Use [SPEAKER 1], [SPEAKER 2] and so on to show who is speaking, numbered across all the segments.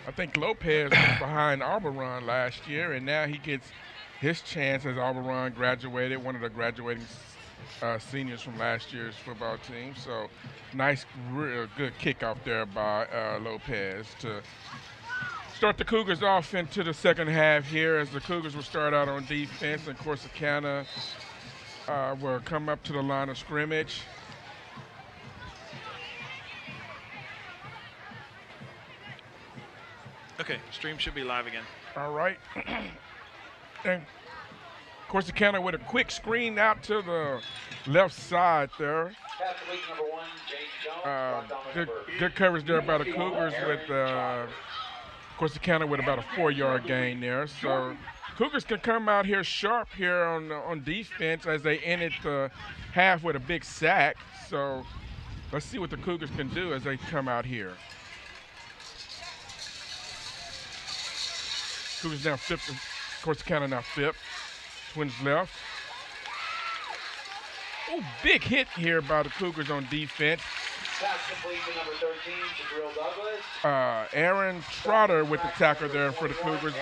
[SPEAKER 1] I think Lopez was behind Auberon last year, and now he gets his chance as Auberon graduated, one of the graduating seniors from last year's football team. So nice, real good kickoff there by Lopez to start the Cougars off into the second half here, as the Cougars will start out on defense, and Corsicana will come up to the line of scrimmage.
[SPEAKER 2] Okay, stream should be live again.
[SPEAKER 1] All right. And Corsicana with a quick screen out to the left side there. Good coverage there by the Cougars with Corsicana with about a 4-yard gain there. So Cougars can come out here sharp here on defense as they ended the half with a big sack. So let's see what the Cougars can do as they come out here. Cougars now flipped. Corsicana now flipped. Twins left. Oh, big hit here by the Cougars on defense.
[SPEAKER 3] Pass complete to number 13, Jabril Douglas.
[SPEAKER 1] Aaron Trotter with the tackle there for the Cougars.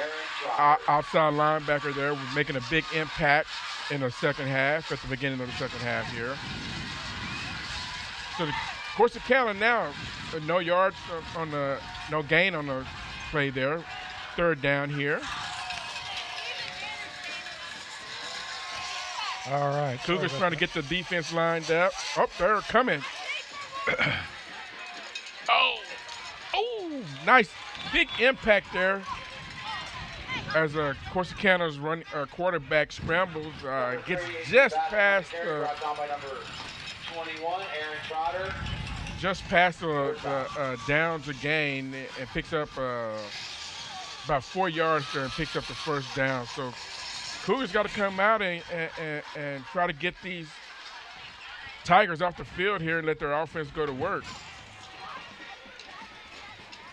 [SPEAKER 1] Outside linebacker there was making a big impact in the second half, at the beginning of the second half here. So the Corsicana now, no yards on the, no gain on the play there. Third down here.
[SPEAKER 4] All right.
[SPEAKER 1] Cougars trying to get the defense lined up. Oh, they're coming. Oh, nice big impact there as Corsicana's quarterback scrambles, gets just past the
[SPEAKER 3] 21, Aaron Trotter.
[SPEAKER 1] Just past the downs a gain and picks up about 4 yards there and picks up the first down. So Cougars got to come out and try to get these Tigers off the field here and let their offense go to work.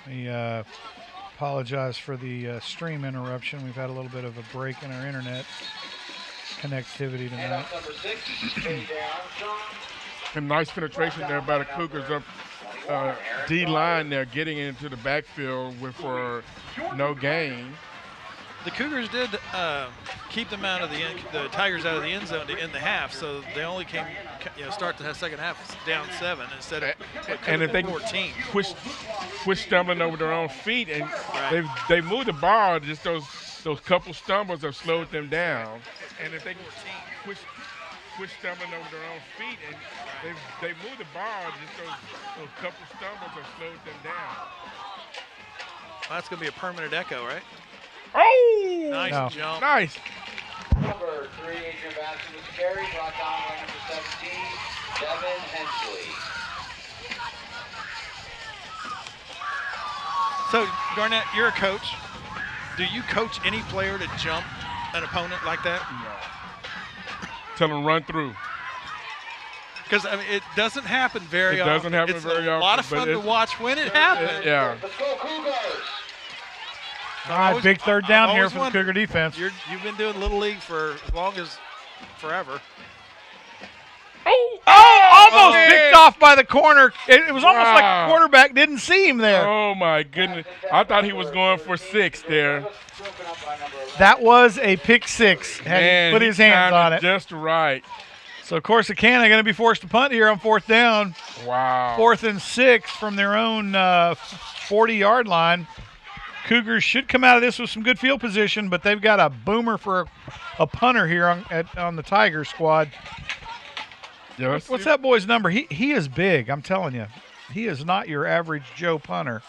[SPEAKER 4] We apologize for the stream interruption. We've had a little bit of a break in our internet connectivity tonight.
[SPEAKER 1] And nice penetration there by the Cougars up D-line there, getting into the backfield for no gain.
[SPEAKER 2] The Cougars did keep them out of the Tigers out of the end zone to end the half, so they only came, start the second half down 7 instead of
[SPEAKER 1] and if they
[SPEAKER 2] 14.
[SPEAKER 1] Quit stumbling over their own feet, and they moved the ball. Just those couple stumbles have slowed them down. And if they quit stumbling over their own feet, and they moved the ball. Just those couple stumbles have slowed them down.
[SPEAKER 2] Well, that's going to be a permanent echo, right?
[SPEAKER 1] Oh!
[SPEAKER 2] Nice jump.
[SPEAKER 1] Nice.
[SPEAKER 3] Number 3, Adrian Batson with the carry, brought down by number 17, Devin Hensley.
[SPEAKER 2] So, Garnett, you're a coach. Do you coach any player to jump an opponent like that?
[SPEAKER 1] No. Tell them run through.
[SPEAKER 2] Because it doesn't happen very often.
[SPEAKER 1] It doesn't happen very often.
[SPEAKER 2] It's a lot of fun to watch when it happens.
[SPEAKER 1] Yeah.
[SPEAKER 3] Let's go Cougars!
[SPEAKER 4] All right, big third down here for the Cougar defense.
[SPEAKER 2] You've been doing Little League for as long as forever.
[SPEAKER 4] Almost picked off by the corner. It was almost like the quarterback didn't see him there.
[SPEAKER 1] Oh, my goodness. I thought he was going for 6 there.
[SPEAKER 4] That was a pick 6. Had he put his hands on it.
[SPEAKER 1] Just right.
[SPEAKER 4] So Corsicana going to be forced to punt here on fourth down.
[SPEAKER 1] Wow.
[SPEAKER 4] 4th and 6 from their own 40-yard line. Cougars should come out of this with some good field position, but they've got a boomer for a punter here on the Tiger squad.
[SPEAKER 1] Yeah,
[SPEAKER 4] What's that boy's number? He is big, I'm telling you. He is not your average Joe punter.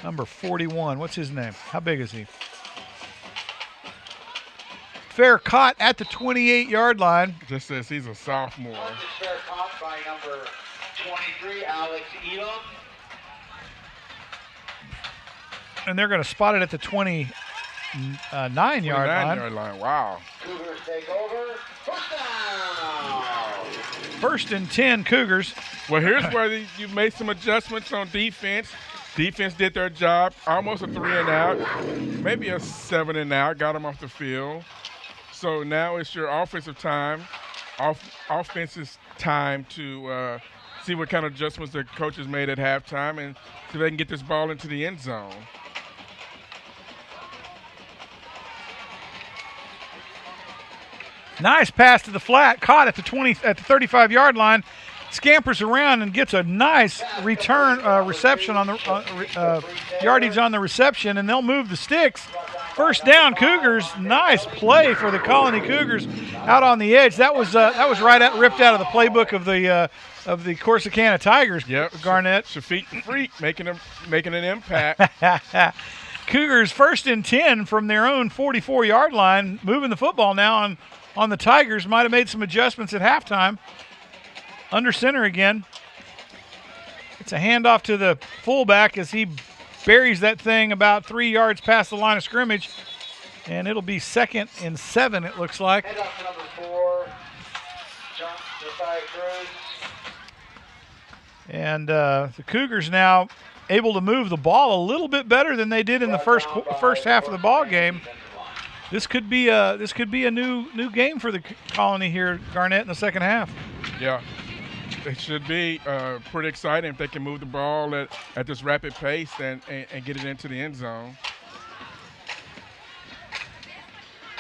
[SPEAKER 4] Number 41. What's his name? How big is he? Fair caught at the 28-yard line.
[SPEAKER 1] Just says he's a sophomore.
[SPEAKER 3] Fair caught by number 23, Alex Elam.
[SPEAKER 4] And they're going to spot it at the 29-yard line.
[SPEAKER 1] 29-yard line. Wow.
[SPEAKER 3] Cougars take over. First down.
[SPEAKER 4] 1st and 10, Cougars.
[SPEAKER 1] Well, here's where you made some adjustments on defense. Defense did their job. Almost a 3 and out. Maybe a 7 and out. Got them off the field. So now it's your offensive time. Offense's time to see what kind of adjustments the coaches made at halftime and see if they can get this ball into the end zone.
[SPEAKER 4] Nice pass to the flat, caught at the 35-yard line. Scampers around and gets a nice return reception on the yardage on the reception, and they'll move the sticks. First down, Cougars. Nice play for the Colony Cougars out on the edge. That was ripped out of the playbook of the Corsicana Tigers.
[SPEAKER 1] Yep,
[SPEAKER 4] Garnett.
[SPEAKER 1] Shafiq Freak making an impact.
[SPEAKER 4] Cougars 1st and 10 from their own 44-yard line, moving the football now on the Tigers. Might have made some adjustments at halftime. Under center again. It's a handoff to the fullback as he buries that thing about 3 yards past the line of scrimmage. And it'll be 2nd and 7, it looks like.
[SPEAKER 3] Handoff to number 4, Josiah Cruz.
[SPEAKER 4] And the Cougars now able to move the ball a little bit better than they did in the first half of the ball game. This could be a new game for the Colony here, Garnett, in the second half.
[SPEAKER 1] Yeah. It should be pretty exciting if they can move the ball at this rapid pace and get it into the end zone.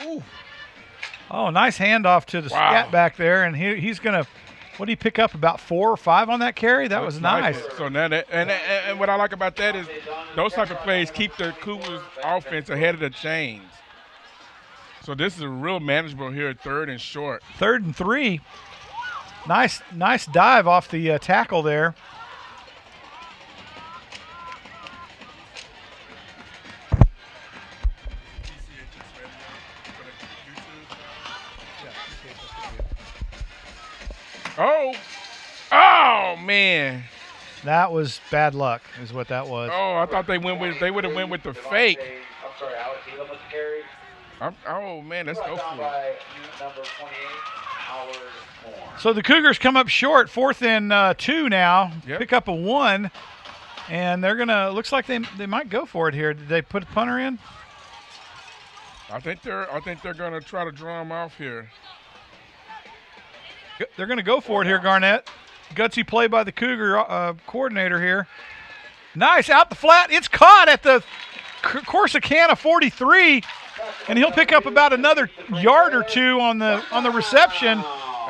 [SPEAKER 4] Ooh. Oh, nice handoff to the scat back there, and he's going to, what did he pick up, about 4 or 5 on that carry? That was nice.
[SPEAKER 1] So now and what I like about that is those type of plays keep the Cougars offense ahead of the chains. So this is a real manageable here at 3rd and short.
[SPEAKER 4] 3rd and 3. Nice dive off the tackle there.
[SPEAKER 1] Oh man.
[SPEAKER 4] That was bad luck, is what that was.
[SPEAKER 1] Oh, I thought they would have went with the fake.
[SPEAKER 3] I'm sorry, Alex Elam with the carry.
[SPEAKER 1] Oh man, let's go for it.
[SPEAKER 3] By number 28, Howard Moore.
[SPEAKER 4] So the Cougars come up short, 4th and 2 now.
[SPEAKER 1] Yep.
[SPEAKER 4] Pick up a 1, and they're gonna. Looks like they might go for it here. Did they put a punter in?
[SPEAKER 1] I think they're gonna try to draw them off here.
[SPEAKER 4] They're gonna go for it here, Garnett. Gutsy play by the Cougar coordinator here. Nice out the flat. It's caught at the Corsicana 43, and he'll pick up about another yard or 2 on the reception.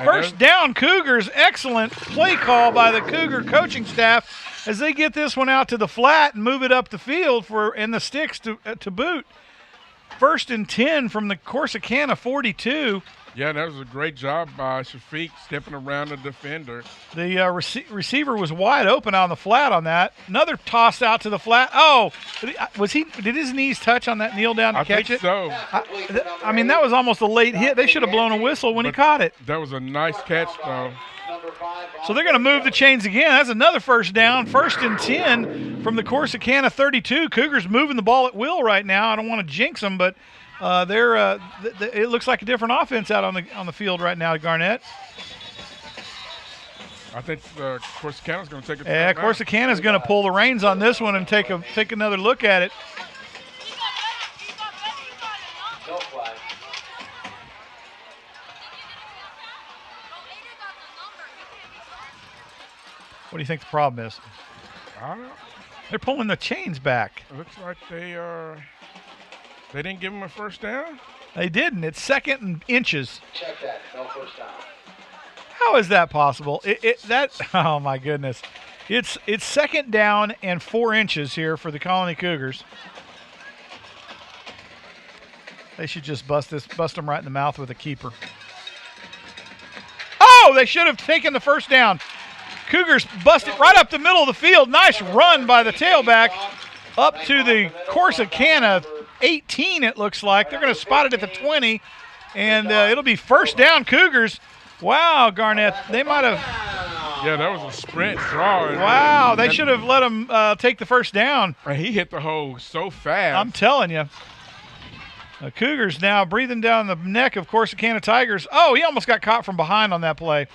[SPEAKER 4] First down, Cougars. Excellent play call by the Cougar coaching staff as they get this one out to the flat and move it up the field and the sticks to boot. 1st and 10 from the Corsicana 42.
[SPEAKER 1] Yeah, that was a great job by Shafiq stepping around the defender.
[SPEAKER 4] The receiver was wide open on the flat on that. Another toss out to the flat. Oh, did his knees touch on that kneel down to catch it?
[SPEAKER 1] So.
[SPEAKER 4] I mean, that was almost a late hit. They should have blown a whistle when he caught it.
[SPEAKER 1] That was a nice catch, though.
[SPEAKER 4] So they're going to move the chains again. That's another first down. 1st and 10 from the Corsicana 32. Cougars moving the ball at will right now. I don't want to jinx them, but it looks like a different offense out on the field right now, Garnett.
[SPEAKER 1] I think Corsicana's going to take it.
[SPEAKER 4] Yeah, Corsicana's going to pull the reins on this one and take another look at it.
[SPEAKER 3] No flag.
[SPEAKER 4] What do you think the problem is?
[SPEAKER 1] I don't know.
[SPEAKER 4] They're pulling the chains back.
[SPEAKER 1] It looks like they didn't give him a first down.
[SPEAKER 4] They didn't. It's 2nd and inches.
[SPEAKER 3] Check that. No first down.
[SPEAKER 4] How is that possible? Oh my goodness. It's 2nd down and 4 inches here for the Colony Cougars. They should just bust them right in the mouth with a keeper. Oh, they should have taken the first down. Cougars bust it right up the middle of the field. Nice run by the tailback up to the Corsicana 18, it looks like. They're going to spot it at the 20, and it'll be first down, Cougars. Wow, Garnett, they might have.
[SPEAKER 1] Yeah, that was a sprint draw.
[SPEAKER 4] Wow, they should have let him take the first down.
[SPEAKER 1] He hit the hole so fast.
[SPEAKER 4] I'm telling you. The Cougars now breathing down the neck of Corsicana Tigers. Oh, he almost got caught from behind on that play.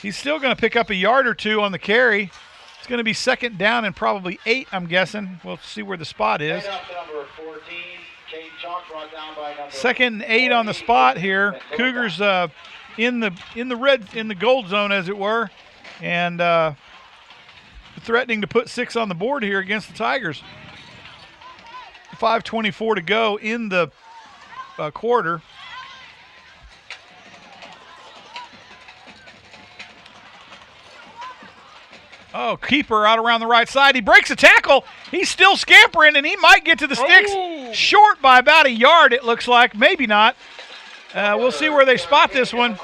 [SPEAKER 4] He's still going to pick up a yard or 2 on the carry. It's going to be 2nd down and probably 8, I'm guessing. We'll see where the spot is. 2nd and 8 on the spot here. Cougars in the gold zone, as it were. and threatening to put 6 on the board here against the Tigers. 5:24 to go in the quarter. Oh, keeper out around the right side. He breaks a tackle. He's still scampering, and he might get to the sticks.
[SPEAKER 1] Oh.
[SPEAKER 4] Short by about a yard, it looks like. Maybe not. We'll see where they spot this one.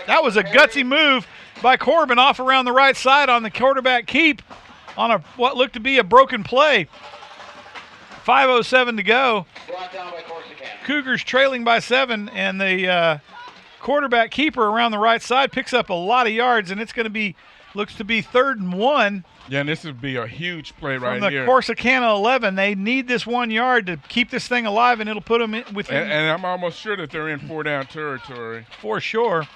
[SPEAKER 4] That was a gutsy move by Corbin off around the right side on the quarterback keep on what looked to be a broken play. 5:07 to go. Cougars trailing by 7, and the quarterback keeper around the right side picks up a lot of yards, and it's going to be looks to be 3rd and 1.
[SPEAKER 1] Yeah, and this would be a huge play right
[SPEAKER 4] From the
[SPEAKER 1] here.
[SPEAKER 4] Corsicana 11. They need this 1 yard to keep this thing alive, and it'll put them within.
[SPEAKER 1] And I'm almost sure that they're in 4-down territory.
[SPEAKER 4] For sure.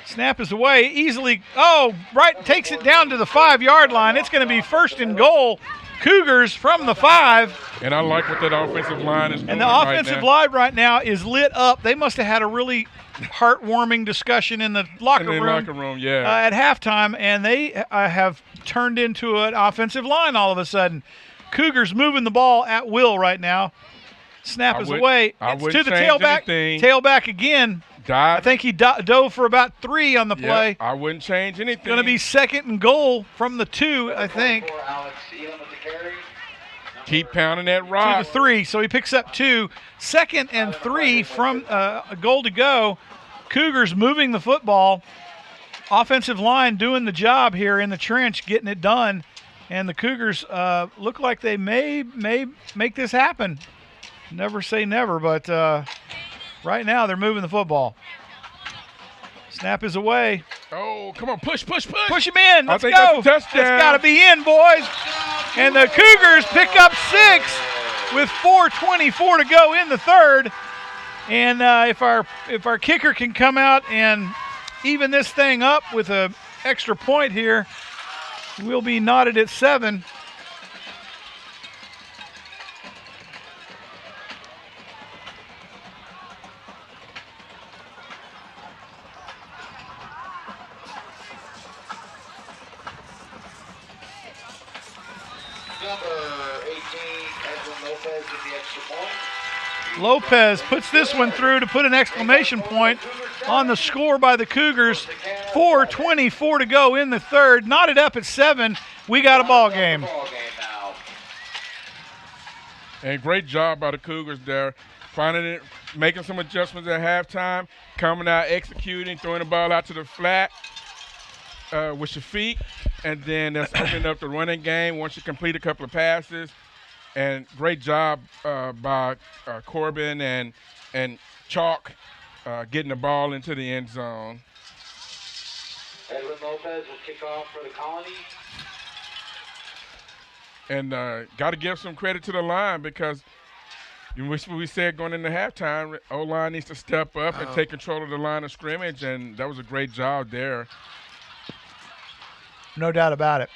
[SPEAKER 4] Snap is away easily. Oh, right, takes it down to the 5-yard line. It's going to be 1st and goal. Cougars from the 5.
[SPEAKER 1] And I like what that offensive line is doing.
[SPEAKER 4] And the offensive line right now is lit up. They must have had a really heartwarming discussion in the locker room.
[SPEAKER 1] Yeah.
[SPEAKER 4] At halftime, and they have turned into an offensive line all of a sudden. Cougars moving the ball at will right now. Snap is away. It's to the tailback. Tailback again. I think he dove for about 3 on the play.
[SPEAKER 1] I wouldn't change anything.
[SPEAKER 4] Going to be 2nd and goal from the 2, I think.
[SPEAKER 1] Keep pounding that rock.
[SPEAKER 4] To the 3, so he picks up 2. 2nd and 3 from a goal to go. Cougars moving the football. Offensive line doing the job here in the trench, getting it done. And the Cougars look like they may make this happen. Never say never, but right now they're moving the football. Snap is away.
[SPEAKER 1] Oh, come on, push.
[SPEAKER 4] Push him in. Let's go.
[SPEAKER 1] That's a touchdown.
[SPEAKER 4] It's got to be in, boys. And the Cougars pick up 6 with 4:24 to go in the 3rd. And if our kicker can come out and even this thing up with an extra point here, we'll be knotted at 7. Lopez puts this one through to put an exclamation point on the score by the Cougars. 4:24 to go in the 3rd. Knotted up at 7. We got a ball game.
[SPEAKER 1] And great job by the Cougars there. Finding it, making some adjustments at halftime, coming out, executing, throwing the ball out to the flat with your feet. And then that's opening up the running game once you complete a couple of passes. And great job by Corbin and Chalk getting the ball into the end zone.
[SPEAKER 3] Edwin Lopez will kick off for the Colony.
[SPEAKER 1] And got to give some credit to the line because we said going into halftime, O-line needs to step up and take control of the line of scrimmage, and that was a great job there.
[SPEAKER 4] No doubt about it.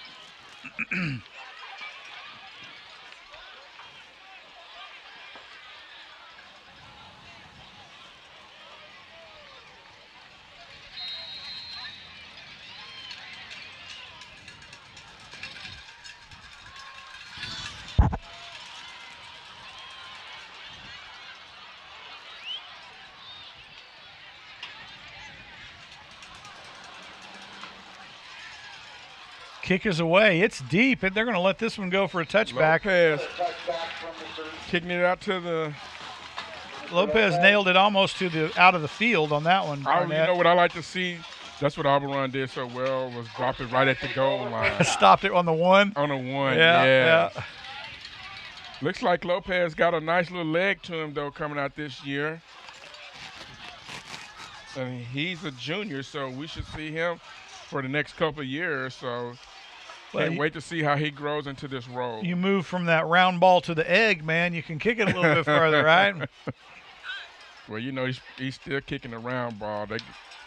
[SPEAKER 4] Kick is away. It's deep, and they're going to let this one go for a touchback.
[SPEAKER 1] Lopez kicking it out to the.
[SPEAKER 4] Lopez nailed it almost to the out of the field on that one.
[SPEAKER 1] You know what I like to see? That's what Auburn did so well, was drop it right at the goal line.
[SPEAKER 4] Stopped it on the 1.
[SPEAKER 1] On the 1,
[SPEAKER 4] yeah.
[SPEAKER 1] Looks like Lopez got a nice little leg to him, though, coming out this year. And he's a junior, so we should see him for the next couple of years. So can't wait to see how he grows into this role.
[SPEAKER 4] You move from that round ball to the egg, man. You can kick it a little bit further, right?
[SPEAKER 1] Well, you know, he's still kicking the round ball.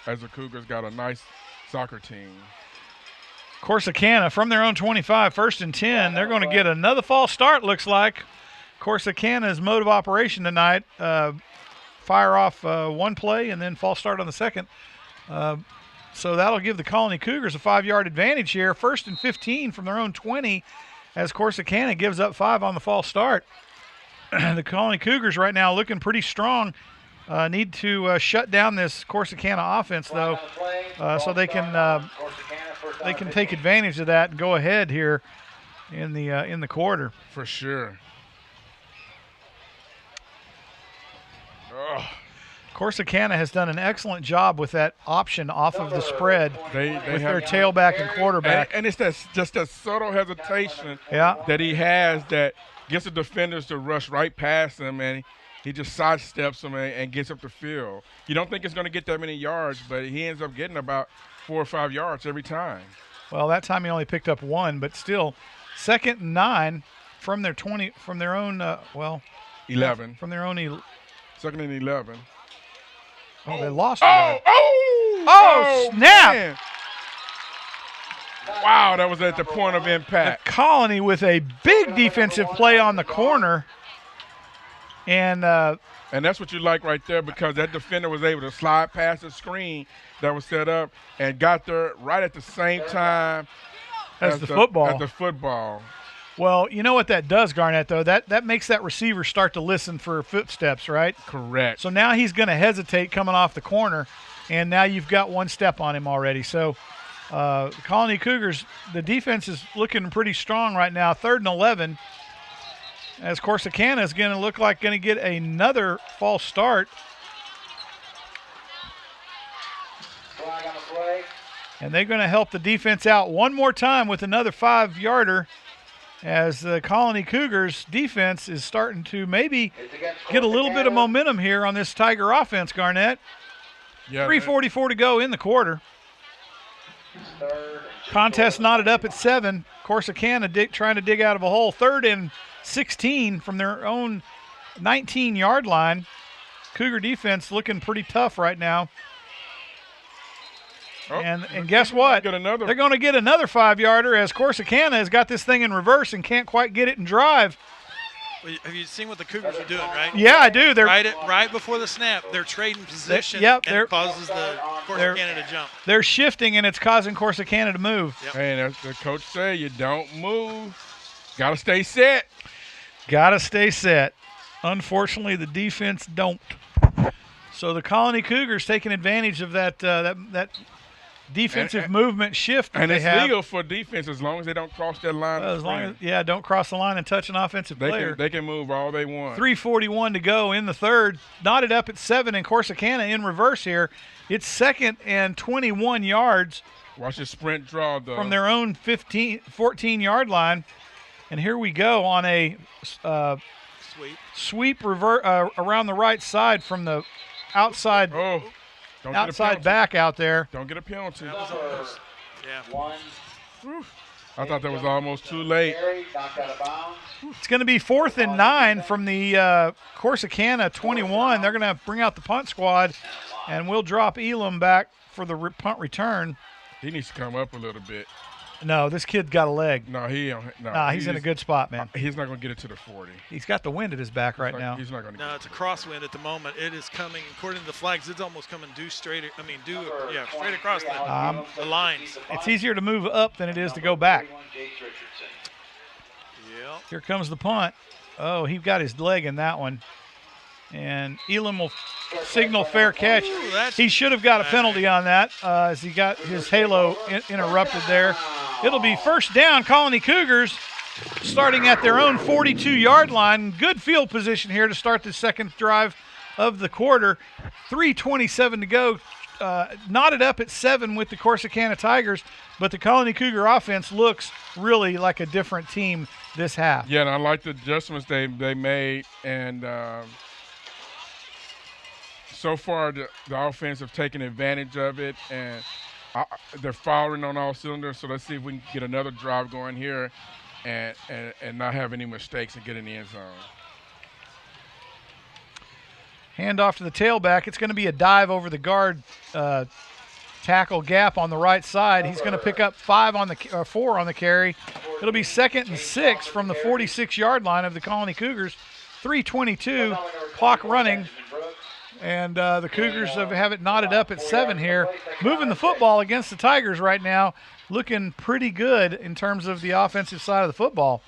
[SPEAKER 1] As the Cougars got a nice soccer team.
[SPEAKER 4] Corsicana from their own 25, 1st and 10. They're going to get another false start, looks like. Corsicana's mode of operation tonight. Fire off one play and then false start on the second. So that'll give the Colony Cougars a 5-yard advantage here. 1st and 15 from their own 20 as Corsicana gives up 5 on the false start. The Colony Cougars right now looking pretty strong. Need to shut down this Corsicana offense, though, so they can take advantage of that and go ahead here in the quarter.
[SPEAKER 1] For sure. Oh.
[SPEAKER 4] Corsicana has done an excellent job with that option off of the spread with their tailback and quarterback.
[SPEAKER 1] And it's just that subtle hesitation
[SPEAKER 4] Yeah.
[SPEAKER 1] that he has that gets the defenders to rush right past him, and he just sidesteps them and gets up the field. You don't think it's going to get that many yards, but he ends up getting about 4 or 5 yards every time.
[SPEAKER 4] Well, that time he only picked up 1, but still, 2nd and 9 from their 20, from their own
[SPEAKER 1] 11.
[SPEAKER 4] from their own.
[SPEAKER 1] 2nd and 11.
[SPEAKER 4] Oh, they lost.
[SPEAKER 1] Oh,
[SPEAKER 4] snap!
[SPEAKER 1] Man. Wow, that was at the point of impact.
[SPEAKER 4] Colony with a big defensive play on the corner. And
[SPEAKER 1] that's what you like right there, because that defender was able to slide past the screen that was set up and got there right at the same time
[SPEAKER 4] as the football.
[SPEAKER 1] At the football.
[SPEAKER 4] Well, you know what that does, Garnett, though? That makes that receiver start to listen for footsteps, right?
[SPEAKER 1] Correct.
[SPEAKER 4] So now he's going to hesitate coming off the corner, and now you've got 1 step on him already. So Colony Cougars, the defense is looking pretty strong right now. 3rd and 11, as Corsicana is going to look like going to get another false start. And they're going to help the defense out one more time with another 5-yarder, as the Colony Cougars defense is starting to maybe get a little bit of momentum here on this Tiger offense, Garnett.
[SPEAKER 1] Yeah,
[SPEAKER 4] 3:44 to go in the quarter. Contest knotted up at 7. Corsicana trying to dig out of a hole. 3rd and 16 from their own 19-yard line. Cougar defense looking pretty tough right now.
[SPEAKER 1] Oh,
[SPEAKER 4] and guess what? They're going to get another 5-yarder, as Corsicana has got this thing in reverse and can't quite get it in drive.
[SPEAKER 2] Well, have you seen what the Cougars are doing, right?
[SPEAKER 4] Yeah, I do. They're
[SPEAKER 2] right before the snap, they're trading position,
[SPEAKER 4] and
[SPEAKER 2] it causes the Corsicana to jump.
[SPEAKER 4] They're shifting, and it's causing Corsicana to move.
[SPEAKER 1] Yep. Hey, as the coach said, you don't move. Got to stay set.
[SPEAKER 4] Got to stay set. Unfortunately, the defense don't. So the Colony Cougars taking advantage of that defensive movement shift that
[SPEAKER 1] and
[SPEAKER 4] they
[SPEAKER 1] it's
[SPEAKER 4] have.
[SPEAKER 1] legal for defense as long as they don't cross that line.
[SPEAKER 4] As long as don't cross the line and touch an offensive player.
[SPEAKER 1] They can move all they want.
[SPEAKER 4] 3:41 to go in the 3rd. Knotted up at 7, and Corsicana in reverse here. It's 2nd and 21 yards.
[SPEAKER 1] Watch the sprint draw, though.
[SPEAKER 4] From their own 14-yard line. And here we go on a sweep around the right side from the outside.
[SPEAKER 1] Oh.
[SPEAKER 4] Outside back out there.
[SPEAKER 1] Don't get a penalty.
[SPEAKER 2] That was almost,
[SPEAKER 1] I thought that was almost too late.
[SPEAKER 4] It's going to be 4th and 9 from the Corsicana 21. They're going to bring out the punt squad, and we'll drop Elam back for the punt return.
[SPEAKER 1] He needs to come up a little bit.
[SPEAKER 4] No, this kid's got a leg.
[SPEAKER 1] No,
[SPEAKER 4] he's in a good spot, man.
[SPEAKER 1] He's not going to get it to the 40.
[SPEAKER 4] He's got the wind at his back right now.
[SPEAKER 1] He's not going to.
[SPEAKER 2] No, it's a crosswind at the moment. It is coming, according to the flags, it's almost coming straight across the lines.
[SPEAKER 4] It's easier to move up than it is to go back.
[SPEAKER 2] Yeah.
[SPEAKER 4] Here comes the punt. Oh, he got his leg in that one. And Elam will signal fair catch. He should have got a penalty on that as he got his halo interrupted there. It'll be 1st down, Colony Cougars, starting at their own 42-yard line. Good field position here to start the 2nd drive of the quarter. 3:27 to go. Knotted up at 7 with the Corsicana Tigers, but the Colony Cougar offense looks really like a different team this half.
[SPEAKER 1] Yeah, and I like the adjustments they made, and so far the offense have taken advantage of it, and they're firing on all cylinders. So let's see if we can get another drive going here and not have any mistakes and get in the end zone.
[SPEAKER 4] Hand off to the tailback. It's going to be a dive over the guard tackle gap on the right side. He's going to pick up 4 on the carry. It'll be 2nd and 6 from the 46-yard line of the Colony Cougars. 3:22 clock running. And the Cougars have it knotted up at 7 here. Moving the football against the Tigers right now. Looking pretty good in terms of the offensive side of the football.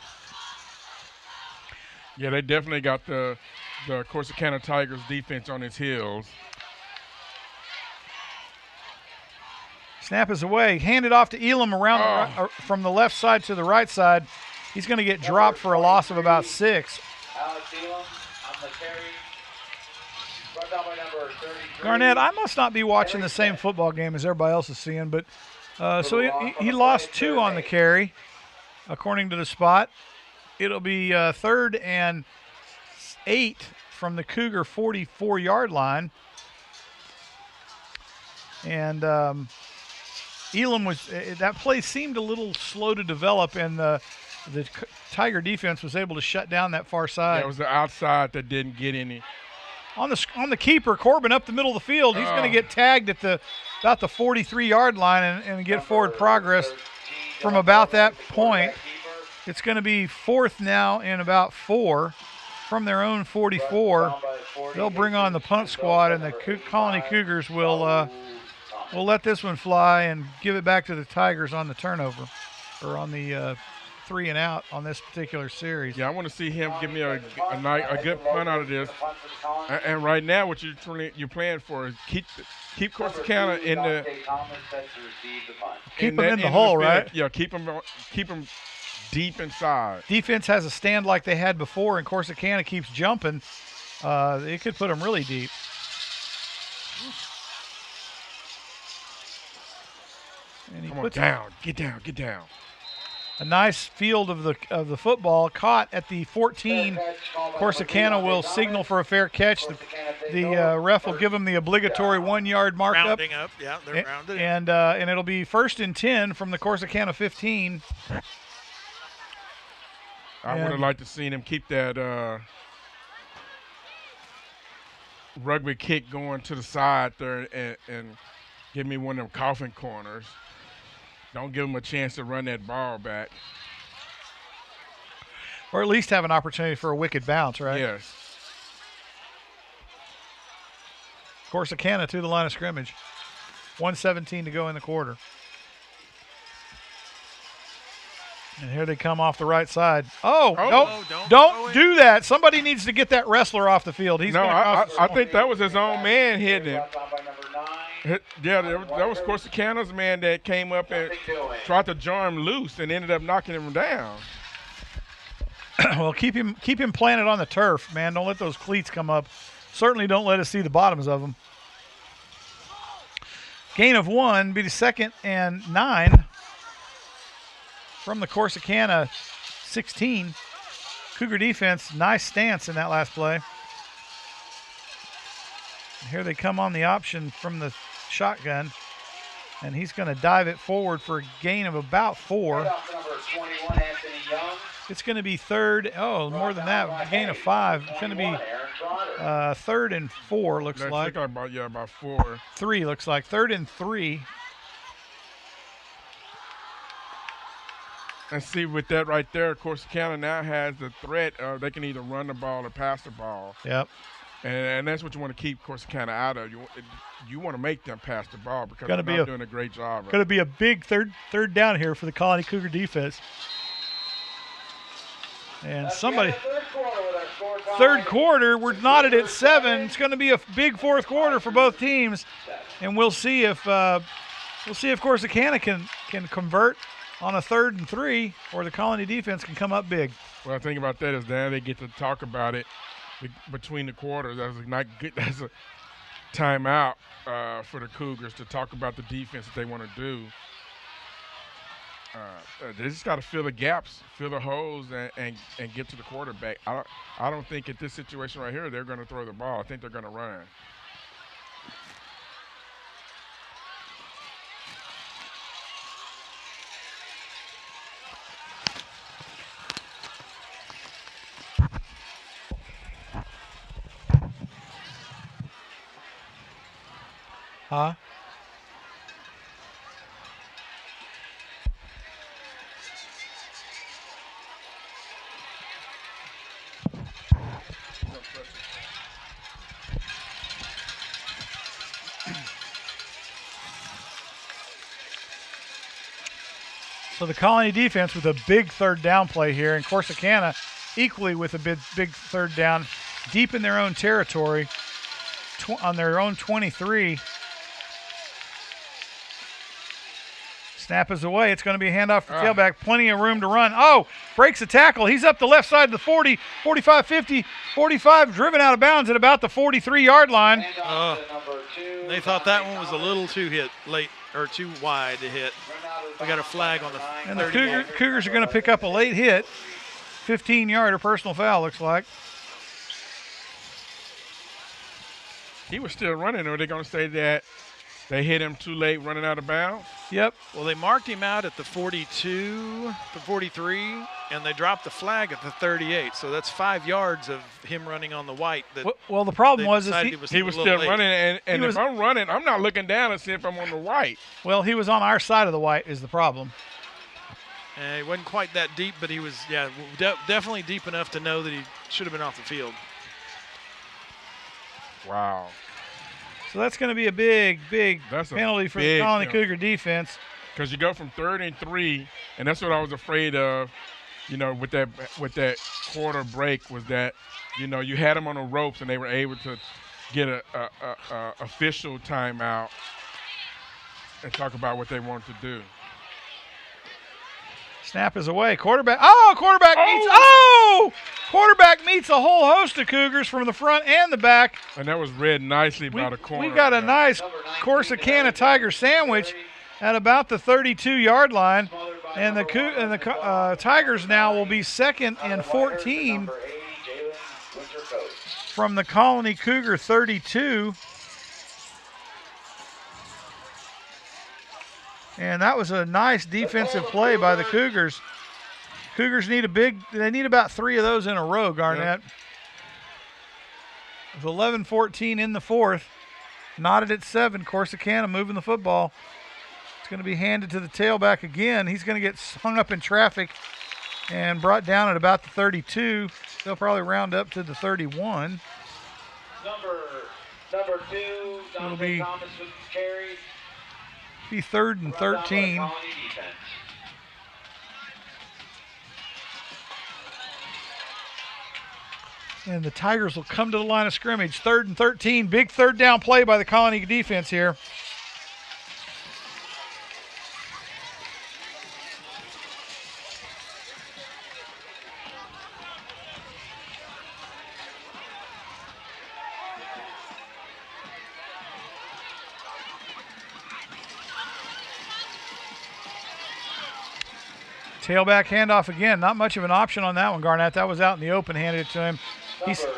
[SPEAKER 1] Yeah, they definitely got the Corsicana Tigers defense on its heels.
[SPEAKER 4] Snap is away. Handed off to Elam around from the left side to the right side. He's going to get dropped for a loss of about 6.
[SPEAKER 3] Alex Elam on the carry. Brought down by number 33.
[SPEAKER 4] Garnett, I must not be watching the same football game as everybody else is seeing, but so he lost 2 on the carry, according to the spot. It'll be 3rd and 8 from the Cougar 44-yard line. And Elam that play seemed a little slow to develop, and the Tiger defense was able to shut down that far side.
[SPEAKER 1] Yeah, it was the outside that didn't get any.
[SPEAKER 4] On the keeper, Corbin up the middle of the field. He's going to get tagged at about the 43-yard line and get forward progress from about that point. It's going to be 4th now and about 4 from their own 44. They'll bring on the punt squad, and the Colony Cougars will let this one fly and give it back to the Tigers on the turnover, or on the 3 and out on this particular series.
[SPEAKER 1] Yeah, I want to see him give me a good punt out of this. And right now, what you're playing for is keep Corsicana in the
[SPEAKER 4] keep them in the hole, right?
[SPEAKER 1] Yeah, keep them deep inside.
[SPEAKER 4] Defense has a stand like they had before, and Corsicana keeps jumping. It could put them really deep. And he
[SPEAKER 1] Come on, down. Get down.
[SPEAKER 4] A nice field of the football caught at the 14. Corsicana will signal for a fair catch. The ref will give them the obligatory 1-yard markup.
[SPEAKER 2] Rounding up, yeah, they're rounded.
[SPEAKER 4] And it'll be 1st and 10 from the Corsicana 15.
[SPEAKER 1] I would have liked to seen him keep that rugby kick going to the side there and give me one of them coffin corners. Don't give them a chance to run that ball back.
[SPEAKER 4] Or at least have an opportunity for a wicked bounce, right?
[SPEAKER 1] Yes.
[SPEAKER 4] Corsicana to the line of scrimmage. 1:17 to go in the quarter. And here they come off the right side. Don't do that. Somebody needs to get that wrestler off the field.
[SPEAKER 1] I think that was his own man hitting him. Yeah, that was Corsicana's man that came up and tried to jar him loose and ended up knocking him down.
[SPEAKER 4] Well, keep him planted on the turf, man. Don't let those cleats come up. Certainly don't let us see the bottoms of them. Gain of 1, be the 2nd and 9 from the Corsicana 16. Cougar defense, nice stance in that last play. Here they come on the option from the shotgun, and he's going to dive it forward for a gain of about 4. It's going to be 3rd. Oh, more than that, gain of 5. It's going to be 3rd and 4, looks like.
[SPEAKER 1] About 4.
[SPEAKER 4] 3 looks like. 3rd and 3.
[SPEAKER 1] And see, with that right there, Corsicana now has the threat of they can either run the ball or pass the ball.
[SPEAKER 4] Yep.
[SPEAKER 1] And that's what you want to keep Corsicana out of. You want to make them pass the ball because they're not doing a great job.
[SPEAKER 4] Going to be a big third down here for the Colony Cougar defense. And somebody, third quarter, we're knotted at 7. It's going to be a big 4th quarter for both teams, and we'll see if Corsicana can convert on a 3rd and 3, or the Colony defense can come up big.
[SPEAKER 1] Well, the thing about that is now they get to talk about it between the quarters. That's not good. That's a timeout for the Cougars to talk about the defense that they want to do. They just got to fill the gaps, fill the holes, and get to the quarterback. I don't think at this situation right here they're going to throw the ball. I think they're going to run.
[SPEAKER 4] Huh? So the Colony defense with a big third down play here, and Corsicana equally with a big third down deep in their own territory on their own 23. Snap is away. It's going to be a handoff to tailback. Plenty of room to run. Oh, breaks a tackle. He's up the left side of the 40, 45, 50, 45, driven out of bounds at about the 43-yard line.
[SPEAKER 2] They thought that one was a little too late or too wide to hit. We got a flag on the
[SPEAKER 4] And the Cougars are going to pick up a late hit. 15-yarder personal foul, looks like.
[SPEAKER 1] He was still running, or are they going to say that they hit him too late running out of bounds?
[SPEAKER 4] Yep.
[SPEAKER 2] Well, they marked him out at the 42, the 43, and they dropped the flag at the 38. So that's 5 yards of him running on the white.
[SPEAKER 4] Well, the problem was
[SPEAKER 1] he was still running, and if I'm running, I'm not looking down to see if I'm on the white.
[SPEAKER 4] Well, he was on our side of the white is the problem.
[SPEAKER 2] He wasn't quite that deep, but he was, definitely deep enough to know that he should have been off the field.
[SPEAKER 1] Wow.
[SPEAKER 4] So that's going to be a big
[SPEAKER 1] that's
[SPEAKER 4] penalty for the Colony Cougar defense.
[SPEAKER 1] Because you go from 3rd and 3, and that's what I was afraid of, with that quarter break was that, you had them on the ropes and they were able to get a official timeout and talk about what they want to do.
[SPEAKER 4] Snap is away. Quarterback meets a whole host of Cougars from the front and the back.
[SPEAKER 1] And that was read nicely by the corner.
[SPEAKER 4] We got a nice Corsicana Tiger sandwich at about the 32-yard line. And the Tigers now will be 2nd and 14 from the Colony Cougar 32. And that was a nice defensive play by the Cougars. Cougars need they need about 3 of those in a row, Garnett. With 11-14 in the 4th. Knotted at 7, Corsicana moving the football. It's going to be handed to the tailback again. He's going to get hung up in traffic and brought down at about the 32. They'll probably round up to the 31.
[SPEAKER 3] Number 2, Donovan Thomas with the carry.
[SPEAKER 4] Be 3rd and 13. And the Tigers will come to the line of scrimmage. 3rd and 13. Big third down play by the Colony defense here. Tailback handoff again. Not much of an option on that one, Garnett. That was out in the open, handed it to him.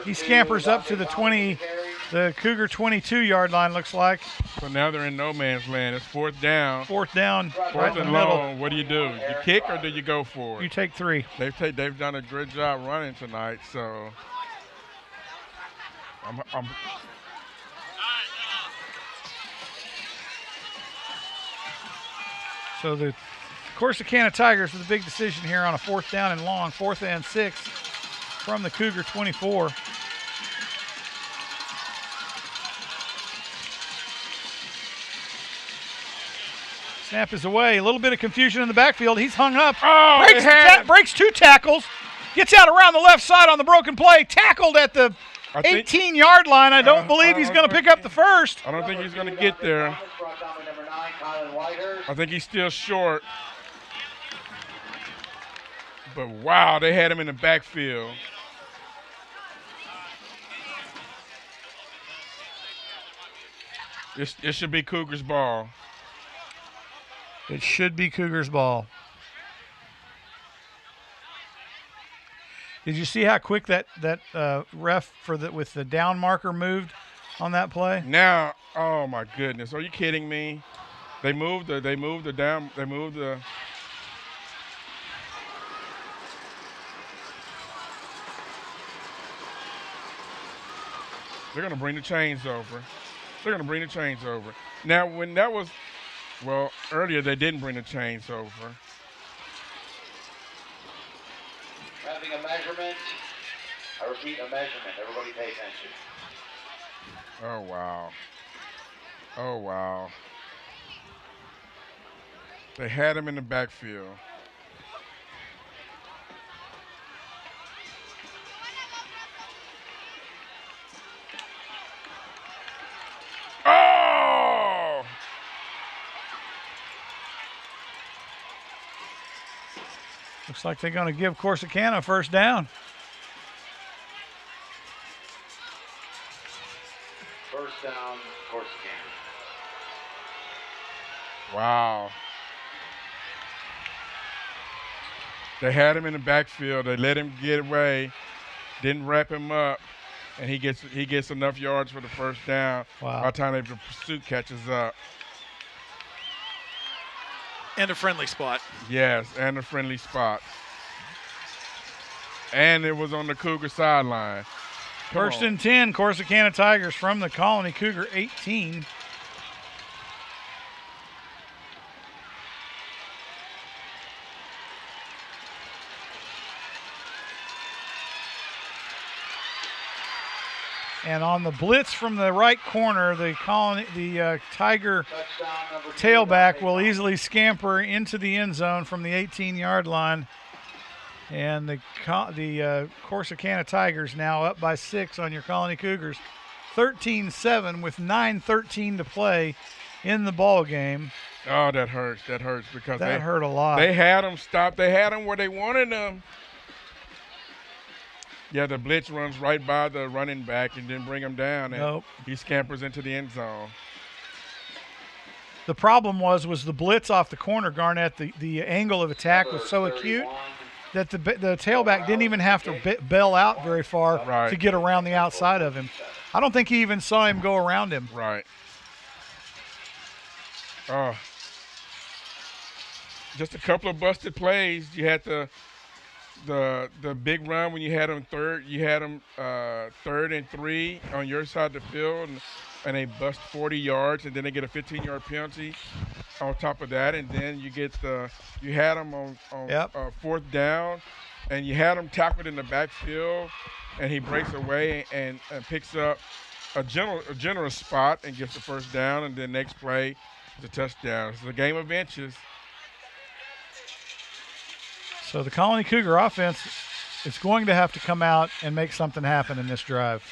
[SPEAKER 4] He scampers up to the Cougar 22-yard line, looks like.
[SPEAKER 1] So now they're in no man's land. It's 4th down.
[SPEAKER 4] 4th down, right in the
[SPEAKER 1] and
[SPEAKER 4] middle.
[SPEAKER 1] long. What do? You kick or do you go for it?
[SPEAKER 4] You take 3.
[SPEAKER 1] They've done a good job running tonight, so
[SPEAKER 4] So the Corsicana Tigers with a big decision here on a 4th down and long, 4th and 6 from the Cougar 24. Snap is away. A little bit of confusion in the backfield. He's hung up. Breaks 2 tackles. Gets out around the left side on the broken play. Tackled at the 18-yard line. I don't believe he's going to pick up the first.
[SPEAKER 1] I don't think he's going to get there. I think he's still short. But, wow, they had him in the backfield. It should be Cougars ball.
[SPEAKER 4] It should be Cougars ball. Did you see how quick that ref with the down marker moved on that play?
[SPEAKER 1] Now, oh my goodness, are you kidding me? They moved the. They're gonna bring the chains over. Now, when that was, earlier they didn't bring the chains over.
[SPEAKER 3] Having a measurement. I repeat, a measurement. Everybody pay attention.
[SPEAKER 1] Oh, wow. They had him in the backfield. Oh!
[SPEAKER 4] Looks like they're going to give Corsicana a first down.
[SPEAKER 3] First down, Corsicana.
[SPEAKER 1] Wow. They had him in the backfield. They let him get away, didn't wrap him up, and he gets enough yards for the first down.
[SPEAKER 4] Wow.
[SPEAKER 1] By the time the pursuit catches up.
[SPEAKER 2] And a friendly spot.
[SPEAKER 1] Yes, and a friendly spot. And it was on the Cougar sideline.
[SPEAKER 4] First and 10, Corsicana Tigers from the Colony Cougar 18. And on the blitz from the right corner, the Tiger tailback will easily scamper into the end zone from the 18-yard line. And the Corsicana Tigers now up by 6 on your Colony Cougars. 13-7 with 9:13 to play in the ball game.
[SPEAKER 1] Oh, that hurts. That hurts because
[SPEAKER 4] that hurt a lot.
[SPEAKER 1] They had them stopped. They had them where they wanted them. Yeah, the blitz runs right by the running back and then bring him down. And
[SPEAKER 4] nope.
[SPEAKER 1] He scampers into the end zone.
[SPEAKER 4] The problem was the blitz off the corner, Garnett. The angle of attack was so acute that the tailback didn't even have to bail out very far to get around the outside of him. I don't think he even saw him go around him.
[SPEAKER 1] Right. Oh. Just a couple of busted plays. You had the big run when you had them third. You had them 3rd and 3 on your side of the field, and they bust 40 yards, and then they get a 15-yard penalty on top of that, and then you had them on 4th down, and you had them tackled in the backfield, and he breaks away and picks up a generous spot and gets the first down, and then next play is a touchdown. It's a game of inches.
[SPEAKER 4] So the Colony Cougar offense is going to have to come out and make something happen in this drive.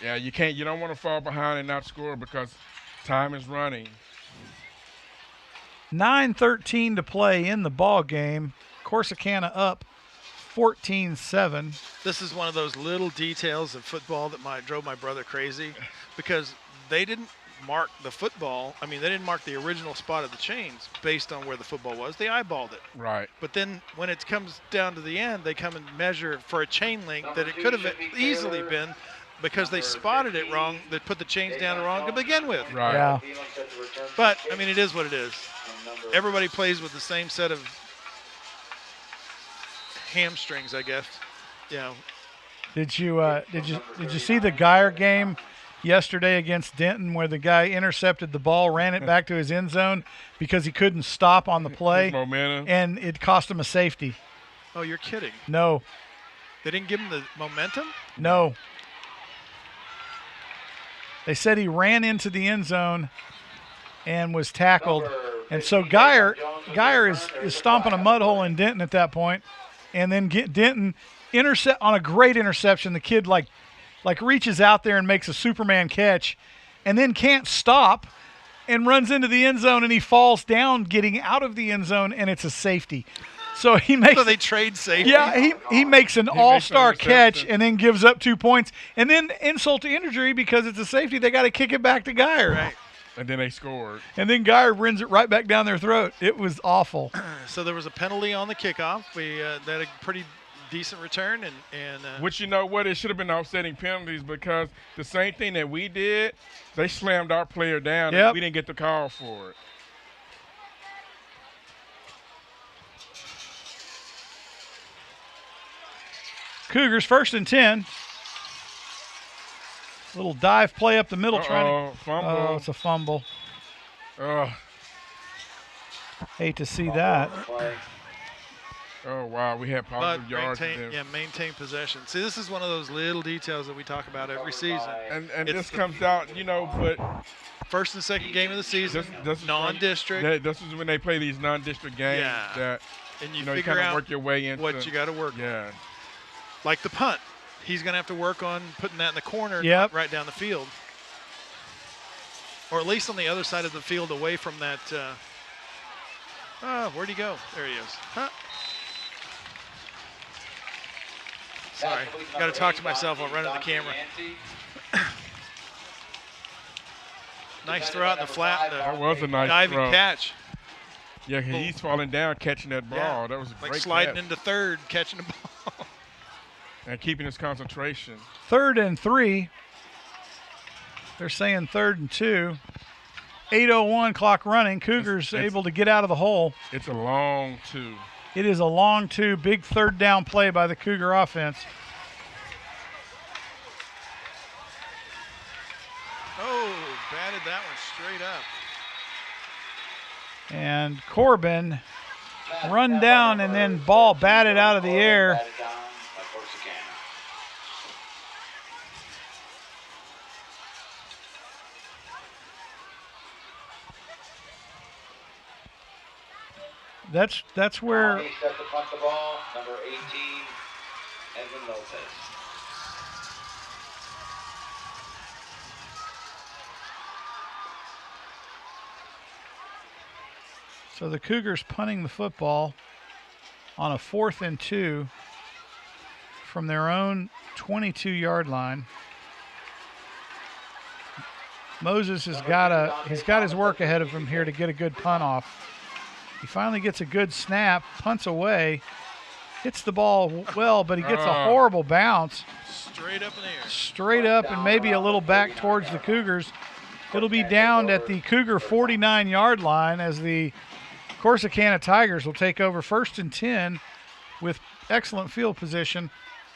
[SPEAKER 1] Yeah, you don't want to fall behind and not score because time is running.
[SPEAKER 4] 9:13 to play in the ball game. Corsicana up 14-7.
[SPEAKER 2] This is one of those little details of football that drove my brother crazy because they didn't mark the football. I mean, they didn't mark the original spot of the chains based on where the football was. They eyeballed it.
[SPEAKER 1] Right.
[SPEAKER 2] But then when it comes down to the end, they come and measure for a chain link that it could have easily been because they spotted it wrong. They put the chains down wrong to begin with.
[SPEAKER 1] Right.
[SPEAKER 4] Yeah.
[SPEAKER 2] But, I mean, it is what it is. Everybody plays with the same set of hamstrings, I guess. You know.
[SPEAKER 4] Did you see the Geyer game yesterday against Denton where the guy intercepted the ball, ran it back to his end zone because he couldn't stop on the play,
[SPEAKER 1] his momentum,
[SPEAKER 4] and it cost him a safety?
[SPEAKER 2] Oh, you're kidding.
[SPEAKER 4] No.
[SPEAKER 2] They didn't give him the momentum?
[SPEAKER 4] No. They said he ran into the end zone and was tackled. And so Geyer is stomping a mud hole in Denton at that point, and then Denton intercept on a great interception. The kid like reaches out there and makes a Superman catch and then can't stop and runs into the end zone, and he falls down getting out of the end zone, and it's a safety. So
[SPEAKER 2] they trade safety.
[SPEAKER 4] Yeah, he makes an all-star catch and then gives up 2 points. And then insult to injury because it's a safety, they got to kick it back to Geyer.
[SPEAKER 2] Right.
[SPEAKER 1] And then they scored.
[SPEAKER 4] And then Geyer brings it right back down their throat. It was awful.
[SPEAKER 2] So there was a penalty on the kickoff. We had a pretty decent return. and
[SPEAKER 1] Which, you know what, it should have been offsetting penalties because the same thing that we did, they slammed our player down and we didn't get the call for it.
[SPEAKER 4] Cougars 1st and 10. Little dive play up the middle.
[SPEAKER 1] Fumble.
[SPEAKER 4] Oh, it's a fumble. Hate to see that.
[SPEAKER 1] Oh, wow. We had positive yards.
[SPEAKER 2] Maintain possession. See, this is one of those little details that we talk about every season.
[SPEAKER 1] And this comes out, but
[SPEAKER 2] first and second game of the season,
[SPEAKER 1] this
[SPEAKER 2] non-district.
[SPEAKER 1] This is when they play these non-district games that
[SPEAKER 2] and you
[SPEAKER 1] kind
[SPEAKER 2] figure
[SPEAKER 1] of
[SPEAKER 2] out
[SPEAKER 1] work your way into
[SPEAKER 2] what you got to work on.
[SPEAKER 1] Yeah.
[SPEAKER 2] Like the punt. He's going to have to work on putting that in the corner,
[SPEAKER 4] Yep.
[SPEAKER 2] right down the field. Or at least on the other side of the field away from that. Where'd he go? There he is. Huh? Sorry, got to talk to myself while running the camera. Nice throw out in the flat.
[SPEAKER 1] That was a nice
[SPEAKER 2] diving
[SPEAKER 1] throw.
[SPEAKER 2] Catch.
[SPEAKER 1] Yeah, he's falling down catching that ball.
[SPEAKER 2] Yeah.
[SPEAKER 1] That was a great
[SPEAKER 2] Like sliding
[SPEAKER 1] catch.
[SPEAKER 2] into third, catching the ball.
[SPEAKER 1] And keeping his concentration.
[SPEAKER 4] 3rd and 3. They're saying 3rd and 2. 8:01 clock running. Cougars able to get out of the hole.
[SPEAKER 1] It's a long 2.
[SPEAKER 4] It is a long 2. Big 3rd down play by the Cougar offense.
[SPEAKER 2] Oh, batted that one straight up.
[SPEAKER 4] And Corbin run down and then ball batted out of the air. That's where
[SPEAKER 3] Colony set to punt the ball, number 18, Edwin Lopez.
[SPEAKER 4] so the Cougars punting the football on a 4th and 2 from their own 22-yard line. Moses he's got his work ahead of him here to get a good punt off. He finally gets a good snap, punts away, hits the ball well, but he gets a horrible bounce.
[SPEAKER 2] Straight up in the air.
[SPEAKER 4] Straight up and maybe a little back towards the Cougars. It'll be down at the Cougar 49-yard line as the Corsicana Tigers will take over 1st and 10 with excellent field position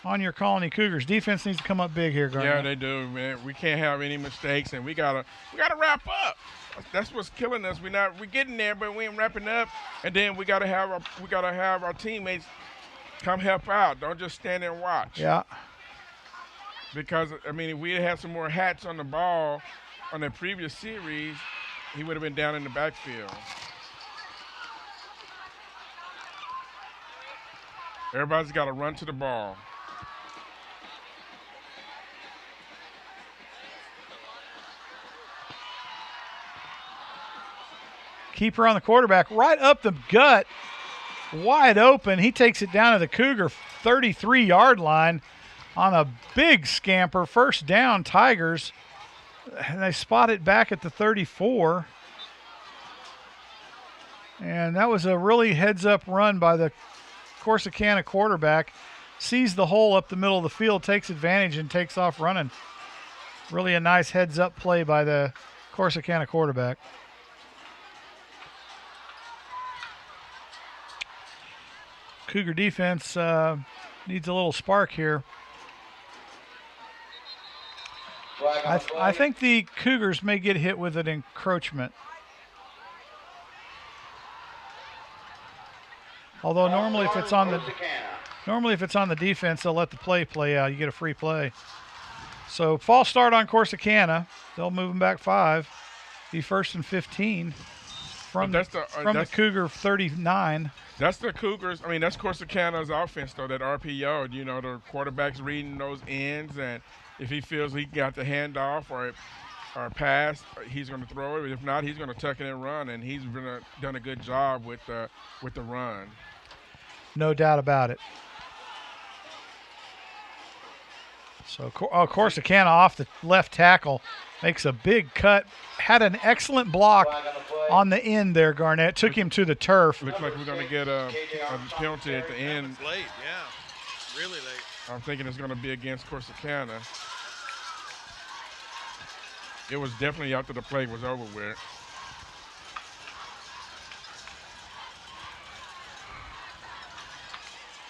[SPEAKER 4] on your Colony Cougars. Defense needs to come up big here, Garnett.
[SPEAKER 1] Yeah, they do, man. We can't have any mistakes, and we gotta wrap up. That's what's killing us. We're getting there, but we ain't wrapping up. And then we gotta have our teammates come help out. Don't just stand there and watch.
[SPEAKER 4] Yeah.
[SPEAKER 1] Because if we had some more hats on the ball on the previous series, he would have been down in the backfield. Everybody's got to run to the ball.
[SPEAKER 4] Keeper on the quarterback, right up the gut, wide open. He takes it down to the Cougar 33-yard line on a big scamper. 1st down, Tigers. And they spot it back at the 34. And that was a really heads-up run by the Corsicana quarterback. Sees the hole up the middle of the field, takes advantage, and takes off running. Really a nice heads-up play by the Corsicana quarterback. Cougar defense needs a little spark here. I think the Cougars may get hit with an encroachment. Although normally if it's on the defense, they'll let the play out. You get a free play. So false start on Corsicana. They'll move them back 5. Be 1st and 15 from the Cougar 39.
[SPEAKER 1] That's the Cougars. That's Corsicana's offense, though, that RPO. The quarterback's reading those ends, and if he feels he got the handoff or pass, he's going to throw it. If not, he's going to tuck it and run, and he's done a good job with the run.
[SPEAKER 4] No doubt about it. So, Corsicana off the left tackle makes a big cut. Had an excellent block on the end there, Garnett. Took him to the turf.
[SPEAKER 1] Looks like we're going to get a penalty at the end.
[SPEAKER 2] It's late, yeah. Really late.
[SPEAKER 1] I'm thinking it's going to be against Corsicana. It was definitely after the play was over with.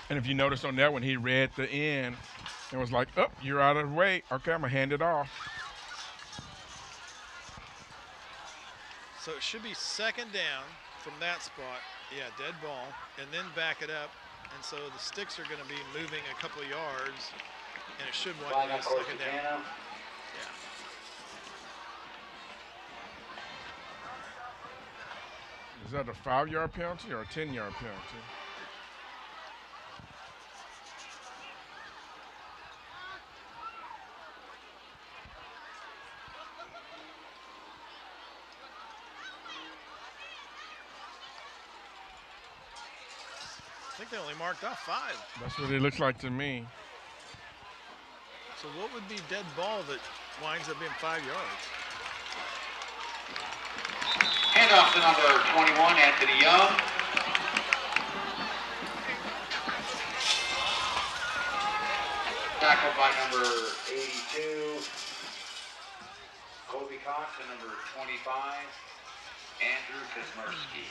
[SPEAKER 1] And if you notice on that one, he read the end and was like, oh, you're out of the way. Okay, I'm going to hand it off.
[SPEAKER 2] So it should be 2nd down from that spot. Yeah, dead ball. And then back it up. And so the sticks are going to be moving a couple of yards, and it should wind
[SPEAKER 3] Flag on
[SPEAKER 2] up second down.
[SPEAKER 3] Corsicana.
[SPEAKER 1] Is that a 5-yard penalty or a 10-yard penalty?
[SPEAKER 2] I think they only marked off 5.
[SPEAKER 1] That's what it looks like to me.
[SPEAKER 2] So what would be dead ball that winds up being 5 yards?
[SPEAKER 3] Handoff to number 21, Anthony Young. Tackled by number 82, Colby Cox, and number 25, Andrew Kazmersky.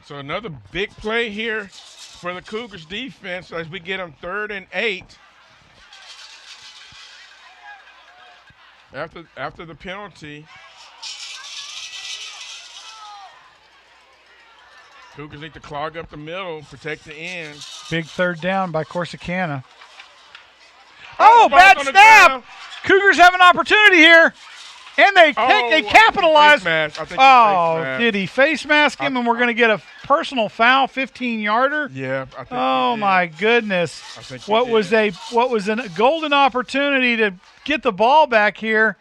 [SPEAKER 1] So another big play here for the Cougars defense as we get them 3rd and 8. After the penalty, Cougars need to clog up the middle, protect the end.
[SPEAKER 4] Big 3rd down by Corsicana. Oh, bad
[SPEAKER 1] on the
[SPEAKER 4] snap!
[SPEAKER 1] ground.
[SPEAKER 4] Cougars have an opportunity here, and they capitalize.
[SPEAKER 1] Face mask. I think he face
[SPEAKER 4] Oh,
[SPEAKER 1] mask.
[SPEAKER 4] did he face mask him, and we're going to get a personal foul, 15-yarder?
[SPEAKER 1] Yeah, I think
[SPEAKER 4] Oh
[SPEAKER 1] he
[SPEAKER 4] my
[SPEAKER 1] did.
[SPEAKER 4] goodness!
[SPEAKER 1] I think he
[SPEAKER 4] What was
[SPEAKER 1] did.
[SPEAKER 4] a golden opportunity to get the ball back here?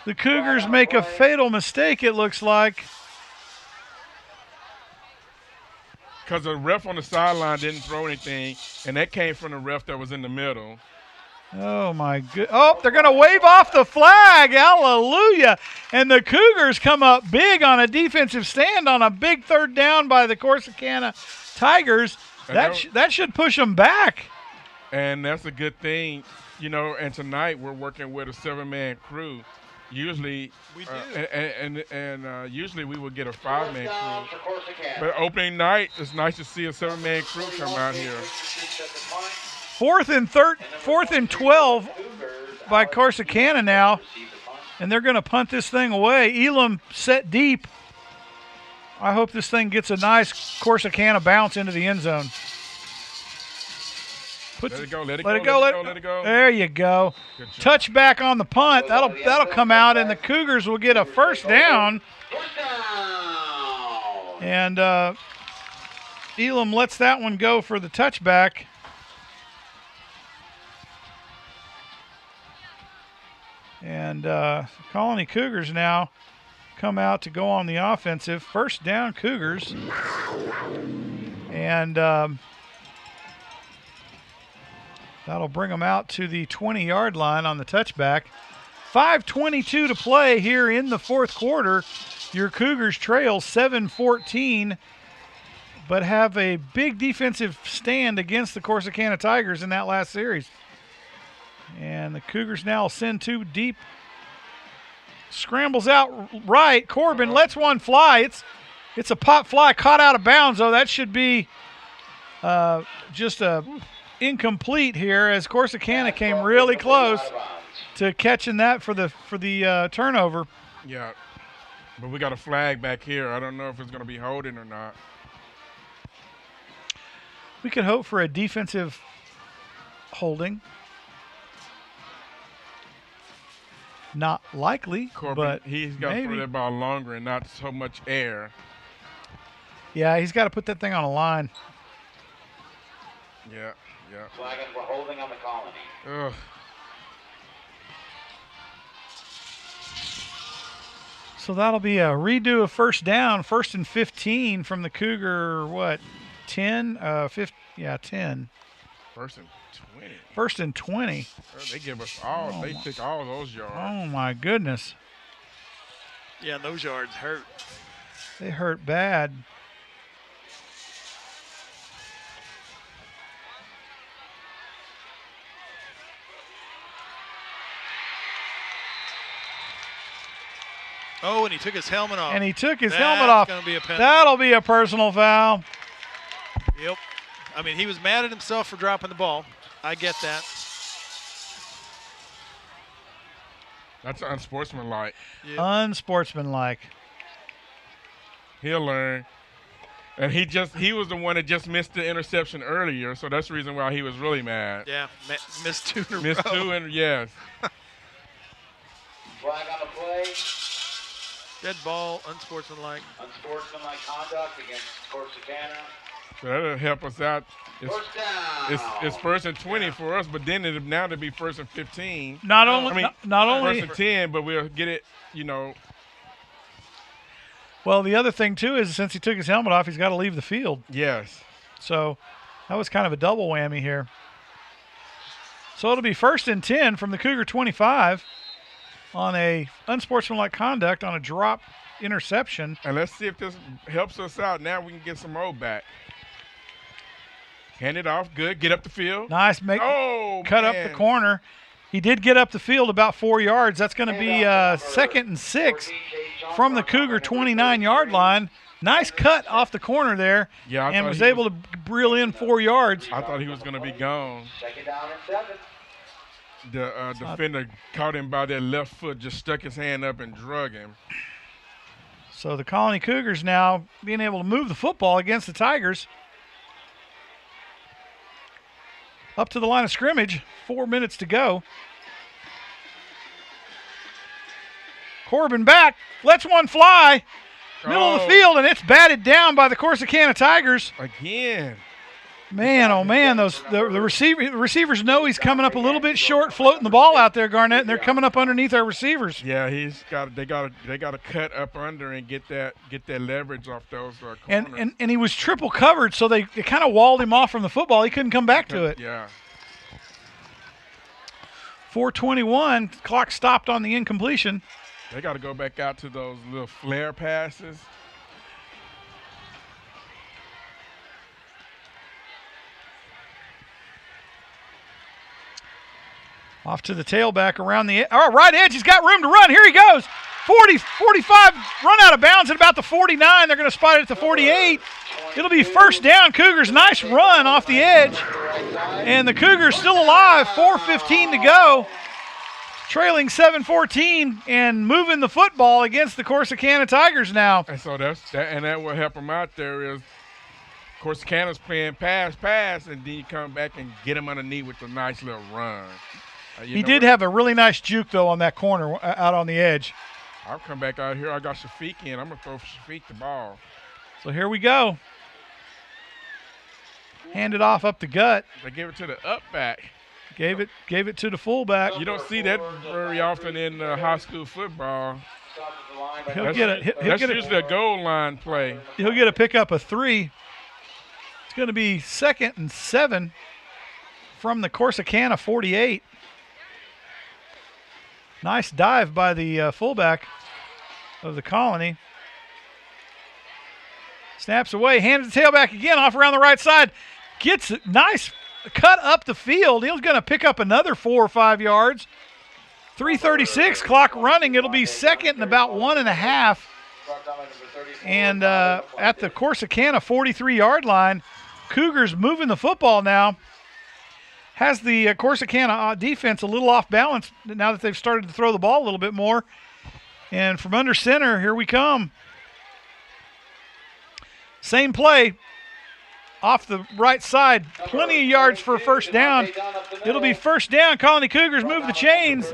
[SPEAKER 4] The Cougars make a fatal mistake. It looks like.
[SPEAKER 1] Because the ref on the sideline didn't throw anything, and that came from the ref that was in the middle.
[SPEAKER 4] Oh my good! Oh, they're going to wave off the flag! Hallelujah! And the Cougars come up big on a defensive stand on a big 3rd down by the Corsicana Tigers. That should push them back.
[SPEAKER 1] And that's a good thing, you know. And tonight we're working with a 7-man crew. Usually,
[SPEAKER 2] We do.
[SPEAKER 1] and usually we would get a 5-man
[SPEAKER 3] Down
[SPEAKER 1] crew.
[SPEAKER 3] for Corsicana.
[SPEAKER 1] But opening night, it's nice to see a 7-man crew come out here.
[SPEAKER 4] 4th and 12 by Corsicana now, and they're going to punt this thing away. Elam set deep. I hope this thing gets a nice Corsicana bounce into the end zone.
[SPEAKER 1] Let it go, let it
[SPEAKER 4] Let
[SPEAKER 1] go,
[SPEAKER 4] it go.
[SPEAKER 1] let it go.
[SPEAKER 4] There you go.
[SPEAKER 1] Good job.
[SPEAKER 4] Touchback on the punt. That'll come out, and the Cougars will get a 1st down.
[SPEAKER 3] First down.
[SPEAKER 4] And Elam lets that one go for the touchback. And Colony Cougars now come out to go on the offensive. 1st down Cougars. And that'll bring them out to the 20-yard line on the touchback. 5:22 to play here in the 4th quarter. Your Cougars trail 7-14, but have a big defensive stand against the Corsicana Tigers in that last series. And the Cougars now send 2 deep. Scrambles out right. Corbin lets one fly. It's a pop fly caught out of bounds, though. That should be just a incomplete here, as Corsicana came really close to catching that for the turnover.
[SPEAKER 1] Yeah, but we got a flag back here. I don't know if it's going to be holding or not.
[SPEAKER 4] We could hope for a defensive holding. Not likely,
[SPEAKER 1] Corbin,
[SPEAKER 4] but
[SPEAKER 1] he's got to
[SPEAKER 4] maybe.
[SPEAKER 1] throw that ball longer and not so much air.
[SPEAKER 4] Yeah, he's got to put that thing on a line.
[SPEAKER 1] Yeah.
[SPEAKER 3] Flag for holding on the Colony.
[SPEAKER 1] Ugh.
[SPEAKER 4] So that'll be a redo of 1st down, 1st and 15 from the Cougar, 10? 10.
[SPEAKER 1] 1st and 20.
[SPEAKER 4] 1st and 20.
[SPEAKER 1] They give us all. They took all those yards.
[SPEAKER 4] Oh, my goodness.
[SPEAKER 2] Yeah, those yards hurt.
[SPEAKER 4] They hurt bad.
[SPEAKER 2] Oh, and he took his helmet off.
[SPEAKER 4] And he took his
[SPEAKER 2] That's
[SPEAKER 4] helmet off.
[SPEAKER 2] gonna be a penalty.
[SPEAKER 4] That'll be a personal foul.
[SPEAKER 2] Yep. I mean, he was mad at himself for dropping the ball. I get that.
[SPEAKER 1] That's unsportsmanlike.
[SPEAKER 2] Yep.
[SPEAKER 4] Unsportsmanlike.
[SPEAKER 1] He'll learn. And he was the one that just missed the interception earlier, so that's the reason why he was really mad.
[SPEAKER 2] Yeah, missed 2 in a row.
[SPEAKER 1] Missed 2, and yes.
[SPEAKER 3] Flag on the play.
[SPEAKER 2] Dead ball, unsportsmanlike.
[SPEAKER 3] Unsportsmanlike conduct against Corsicana.
[SPEAKER 1] So that'll help us out.
[SPEAKER 3] First down.
[SPEAKER 1] It's 1st and 20 for us, but then now to be 1st and 15.
[SPEAKER 4] Not only
[SPEAKER 1] 1st and 10, but we'll get it,
[SPEAKER 4] Well, the other thing too is since he took his helmet off, he's got to leave the field.
[SPEAKER 1] Yes.
[SPEAKER 4] So that was kind of a double whammy here. So it'll be 1st and 10 from the Cougar 25 on a unsportsmanlike conduct on a drop interception.
[SPEAKER 1] And let's see if this helps us out. Now we can get some more back. Hand it off. Good. Get up the field.
[SPEAKER 4] Nice. Cut up the corner. He did get up the field about 4 yards. That's going to be 2nd and 6 from the Cougar 29-yard line. Nice cut off the corner there, and was able to reel in 4 yards.
[SPEAKER 1] I thought he was going to be gone.
[SPEAKER 3] 2nd down and 7.
[SPEAKER 1] The defender caught him by that left foot, just stuck his hand up and drug him.
[SPEAKER 4] So the Colony Cougars now being able to move the football against the Tigers. Up to the line of scrimmage, 4 minutes to go. Corbin back, lets one fly, middle of the field, and it's batted down by the Corsicana Tigers.
[SPEAKER 1] Again.
[SPEAKER 4] Man, oh man, the receivers know he's coming up a little bit short, floating the ball out there, Garnett, and they're coming up underneath our receivers.
[SPEAKER 1] Yeah, they got to cut up under and get that leverage off those corners.
[SPEAKER 4] And he was triple covered, so they kind of walled him off from the football. He couldn't come back to it.
[SPEAKER 1] Yeah.
[SPEAKER 4] 4:21, clock stopped on the incompletion.
[SPEAKER 1] They got to go back out to those little flare passes.
[SPEAKER 4] Off to the tailback around the right edge. He's got room to run. Here he goes. 40, 45, run out of bounds at about the 49. They're going to spot it at the 48. It'll be 1st down. Cougars, nice run off the edge. And the Cougars still alive. 4:15 to go. Trailing 7-14 and moving the football against the Corsicana Tigers now.
[SPEAKER 1] And so that will help them out there is Corsicana's playing pass, and then you come back and get him underneath with a nice little run.
[SPEAKER 4] He did have a really nice juke, though, on that corner out on the edge.
[SPEAKER 1] I'll come back out here. I got Shafiq in. I'm going to throw Shafiq the ball.
[SPEAKER 4] So here we go. Hand it off up the gut.
[SPEAKER 1] They gave it to the up back.
[SPEAKER 4] Gave it to the fullback.
[SPEAKER 1] You don't see that very often in high school football.
[SPEAKER 4] That's
[SPEAKER 1] usually a goal line play.
[SPEAKER 4] He'll get a pickup of 3. It's going to be 2nd and 7 from the Corsicana 48. Nice dive by the fullback of the Colony. Snaps away, hands the tailback again, off around the right side. Gets it, nice cut up the field. He's going to pick up another 4 or 5 yards. 3:36, clock running. It'll be 2nd and about 1.5. And at the Corsicana 43-yard line, Cougars moving the football now. Has the Corsicana defense a little off balance now that they've started to throw the ball a little bit more. And from under center, here we come. Same play. Off the right side, plenty of yards for a 1st down. It'll be 1st down. Colony Cougars move the chains,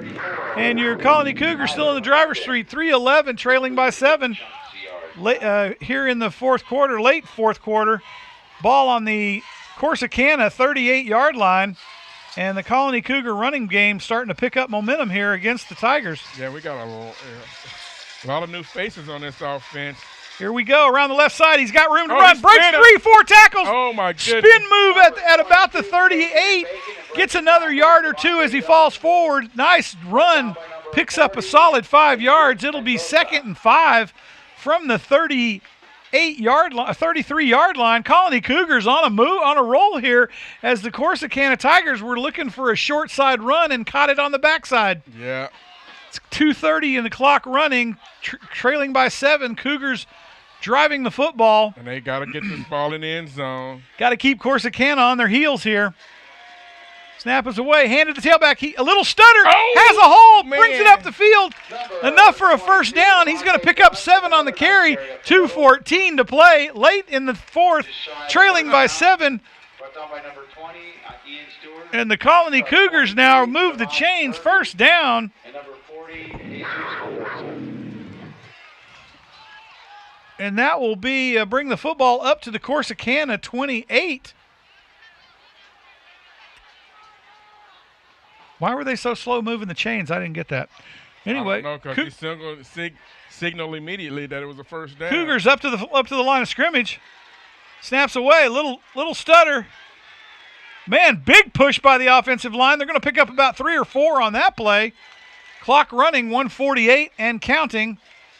[SPEAKER 4] and your Colony Cougars still in the driver's seat. 3:11, trailing by 7. Here in the fourth quarter, late fourth quarter, ball on the Corsicana 38-yard line, and the Colony Cougar running game starting to pick up momentum here against the Tigers.
[SPEAKER 1] Yeah, we got a lot of new faces on this offense.
[SPEAKER 4] Here we go, around the left side. He's got room to run. Breaks 3, 4 tackles.
[SPEAKER 1] Oh, my goodness.
[SPEAKER 4] Spin move at about the 38. Gets another yard or 2 as he falls forward. Nice run. Picks up a solid 5 yards. It'll be 2nd and 5 from the 33-yard line. Colony Cougars on a roll here as the Corsicana Tigers were looking for a short side run and caught it on the backside.
[SPEAKER 1] Yeah.
[SPEAKER 4] It's 2:30 in the clock running, trailing by 7. Cougars driving the football.
[SPEAKER 1] And they got to get this ball in the end zone.
[SPEAKER 4] Got to keep Corsicana on their heels here. Snap is away, handed to tailback. A little stutter,
[SPEAKER 1] Oh,
[SPEAKER 4] has a hole,
[SPEAKER 1] man.
[SPEAKER 4] brings it up the field. Enough for a first down. He's going to pick up 7 on the carry. 2:14 to play, late in the fourth, trailing by 7.
[SPEAKER 3] Brought down by number 20, Ian Stewart.
[SPEAKER 4] And the Colony Cougars now move the chains, first down.
[SPEAKER 3] And number 40, Jesus Wilson.
[SPEAKER 4] And that will be bring the football up to the Corsicana 28. Why were they so slow moving the chains? I didn't get that. Anyway,
[SPEAKER 1] No, because he signaled immediately that it was a first down.
[SPEAKER 4] Cougars up to the line of scrimmage. Snaps away, little stutter. Man, big push by the offensive line. They're going to pick up about 3 or 4 on that play. Clock running, 1:48 and counting.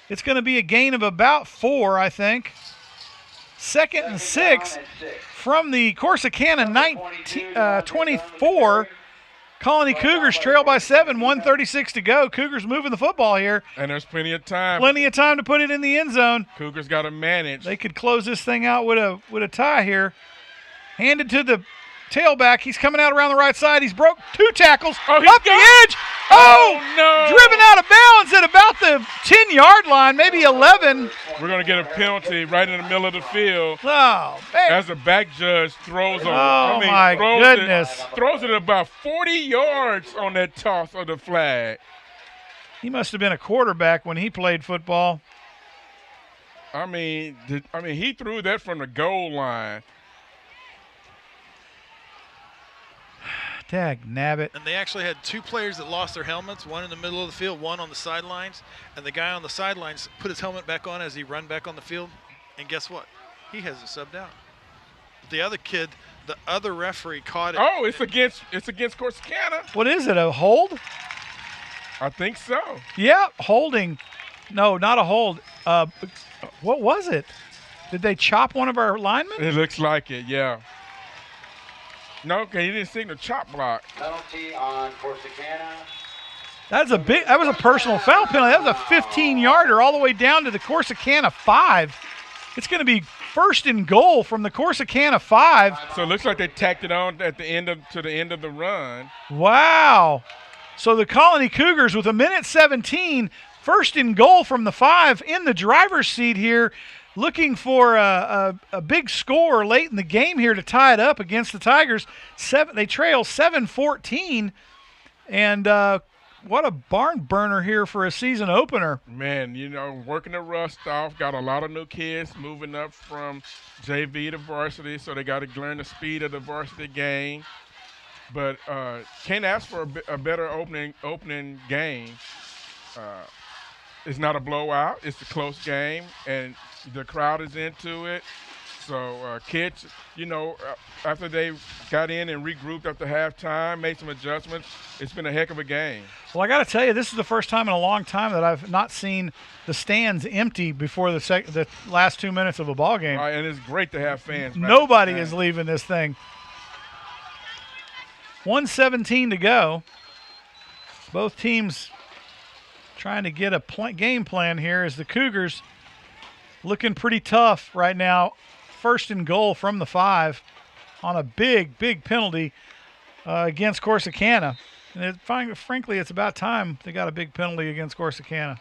[SPEAKER 4] It's going to be a gain of about 4, I think. Second and 6 from the Corsicana 24. Colony Cougars trail by 7, 1:36 to go. Cougars moving the football here.
[SPEAKER 1] And there's plenty of time.
[SPEAKER 4] Plenty of time to put it in the end zone.
[SPEAKER 1] Cougars got to manage.
[SPEAKER 4] They could close this thing out with a tie here. Handed to the tailback. He's coming out around the right side. He's broke 2 tackles.
[SPEAKER 1] Oh, he's
[SPEAKER 4] up
[SPEAKER 1] gone.
[SPEAKER 4] the edge. Oh,
[SPEAKER 1] no.
[SPEAKER 4] Driven out of bounds at about the 10-yard line, maybe 11.
[SPEAKER 1] We're going to get a penalty right in the middle of the field
[SPEAKER 4] Oh, man.
[SPEAKER 1] as the back judge throws him.
[SPEAKER 4] My goodness.
[SPEAKER 1] Throws it about 40 yards on that toss of the flag.
[SPEAKER 4] He must have been a quarterback when he played football.
[SPEAKER 1] I mean, he threw that from the goal line.
[SPEAKER 4] Dag nabbit.
[SPEAKER 2] And they actually had 2 players that lost their helmets, one in the middle of the field, one on the sidelines. And the guy on the sidelines put his helmet back on as he run back on the field. And guess what? He has it subbed out. The other kid, the other referee caught it.
[SPEAKER 1] Oh, it's against Corsicana.
[SPEAKER 4] What is it, a hold?
[SPEAKER 1] I think so.
[SPEAKER 4] Yeah, holding. No, not a hold. What was it? Did they chop one of our linemen?
[SPEAKER 1] It looks like it, yeah. No, okay, he didn't signal chop block.
[SPEAKER 3] Penalty on Corsicana.
[SPEAKER 4] That was a personal foul penalty. That was a 15-yarder all the way down to the Corsicana 5. It's going to be first and goal from the Corsicana 5.
[SPEAKER 1] So it looks like they tacked it on at the end of the run.
[SPEAKER 4] Wow. So the Colony Cougars with 1:17, first and goal from the 5 in the driver's seat here, looking for a big score late in the game here to tie it up against the Tigers. They trail 7-14, and what a barn burner here for a season opener.
[SPEAKER 1] Man, working the rust off, got a lot of new kids moving up from JV to varsity, so they got to learn the speed of the varsity game. But can't ask for a better opening game. It's not a blowout. It's a close game, and the crowd is into it. So kids, after they got in and regrouped after halftime, made some adjustments, it's been a heck of a game.
[SPEAKER 4] Well, I got to tell you, this is the first time in a long time that I've not seen the stands empty before the last 2 minutes of a ball game.
[SPEAKER 1] And it's great to have fans.
[SPEAKER 4] Nobody is leaving this thing. 1:17 to go. Both teams trying to get a game plan here as the Cougars looking pretty tough right now. First and goal from the 5 on a big penalty against Corsicana. And frankly, it's about time they got a big penalty against Corsicana.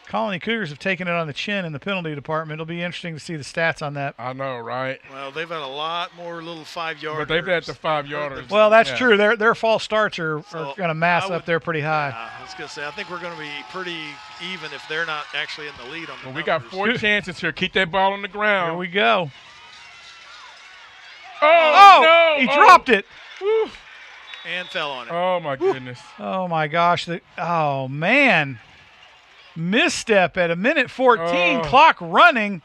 [SPEAKER 4] Colony Cougars have taken it on the chin in the penalty department. It'll be interesting to see the stats on that.
[SPEAKER 1] I know, right?
[SPEAKER 2] Well, they've had a lot more little 5-yarders.
[SPEAKER 1] But they've had the 5-yarders.
[SPEAKER 4] Well, that's true. Their false starts are going to mass up there pretty high.
[SPEAKER 2] I was going to say, I think we're going to be pretty even if they're not actually in the lead on the
[SPEAKER 1] we got 4 chances here. Keep that ball on the ground.
[SPEAKER 4] Here we go.
[SPEAKER 1] Oh, no.
[SPEAKER 4] He dropped it.
[SPEAKER 1] Woo.
[SPEAKER 2] And fell on it.
[SPEAKER 1] Oh, my goodness.
[SPEAKER 4] Oh, my gosh. Oh, man. Misstep at 1:14. Clock running.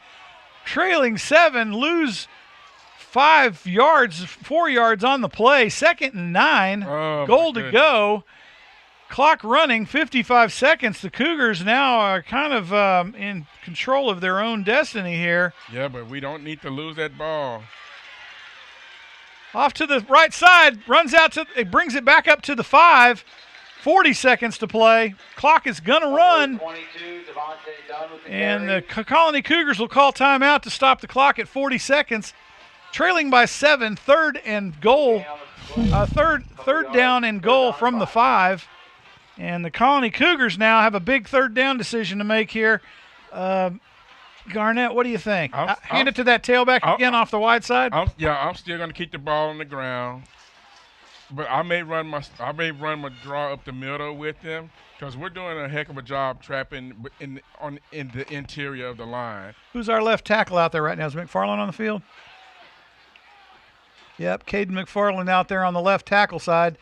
[SPEAKER 4] Trailing 7. Lose 4 yards on the play. Second and 9. Goal to go. Clock running. 55 seconds. The Cougars now are kind of in control of their own destiny here.
[SPEAKER 1] Yeah, but we don't need to lose that ball.
[SPEAKER 4] Off to the right side, it brings it back up to the 5. 40 seconds to play. Clock is going to run. And the Colony Cougars will call timeout to stop the clock at 40 seconds. Trailing by 7, third and goal Third down and goal from the 5. And the Colony Cougars now have a big third down decision to make here. Garnett, what do you think? Hand it to that tailback again off the wide side.
[SPEAKER 1] I'm still going to keep the ball on the ground, but I may run my draw up the middle with them because we're doing a heck of a job trapping in the interior of the line.
[SPEAKER 4] Who's our left tackle out there right now? Is McFarland on the field? Yep, Caden McFarland out there on the left tackle side.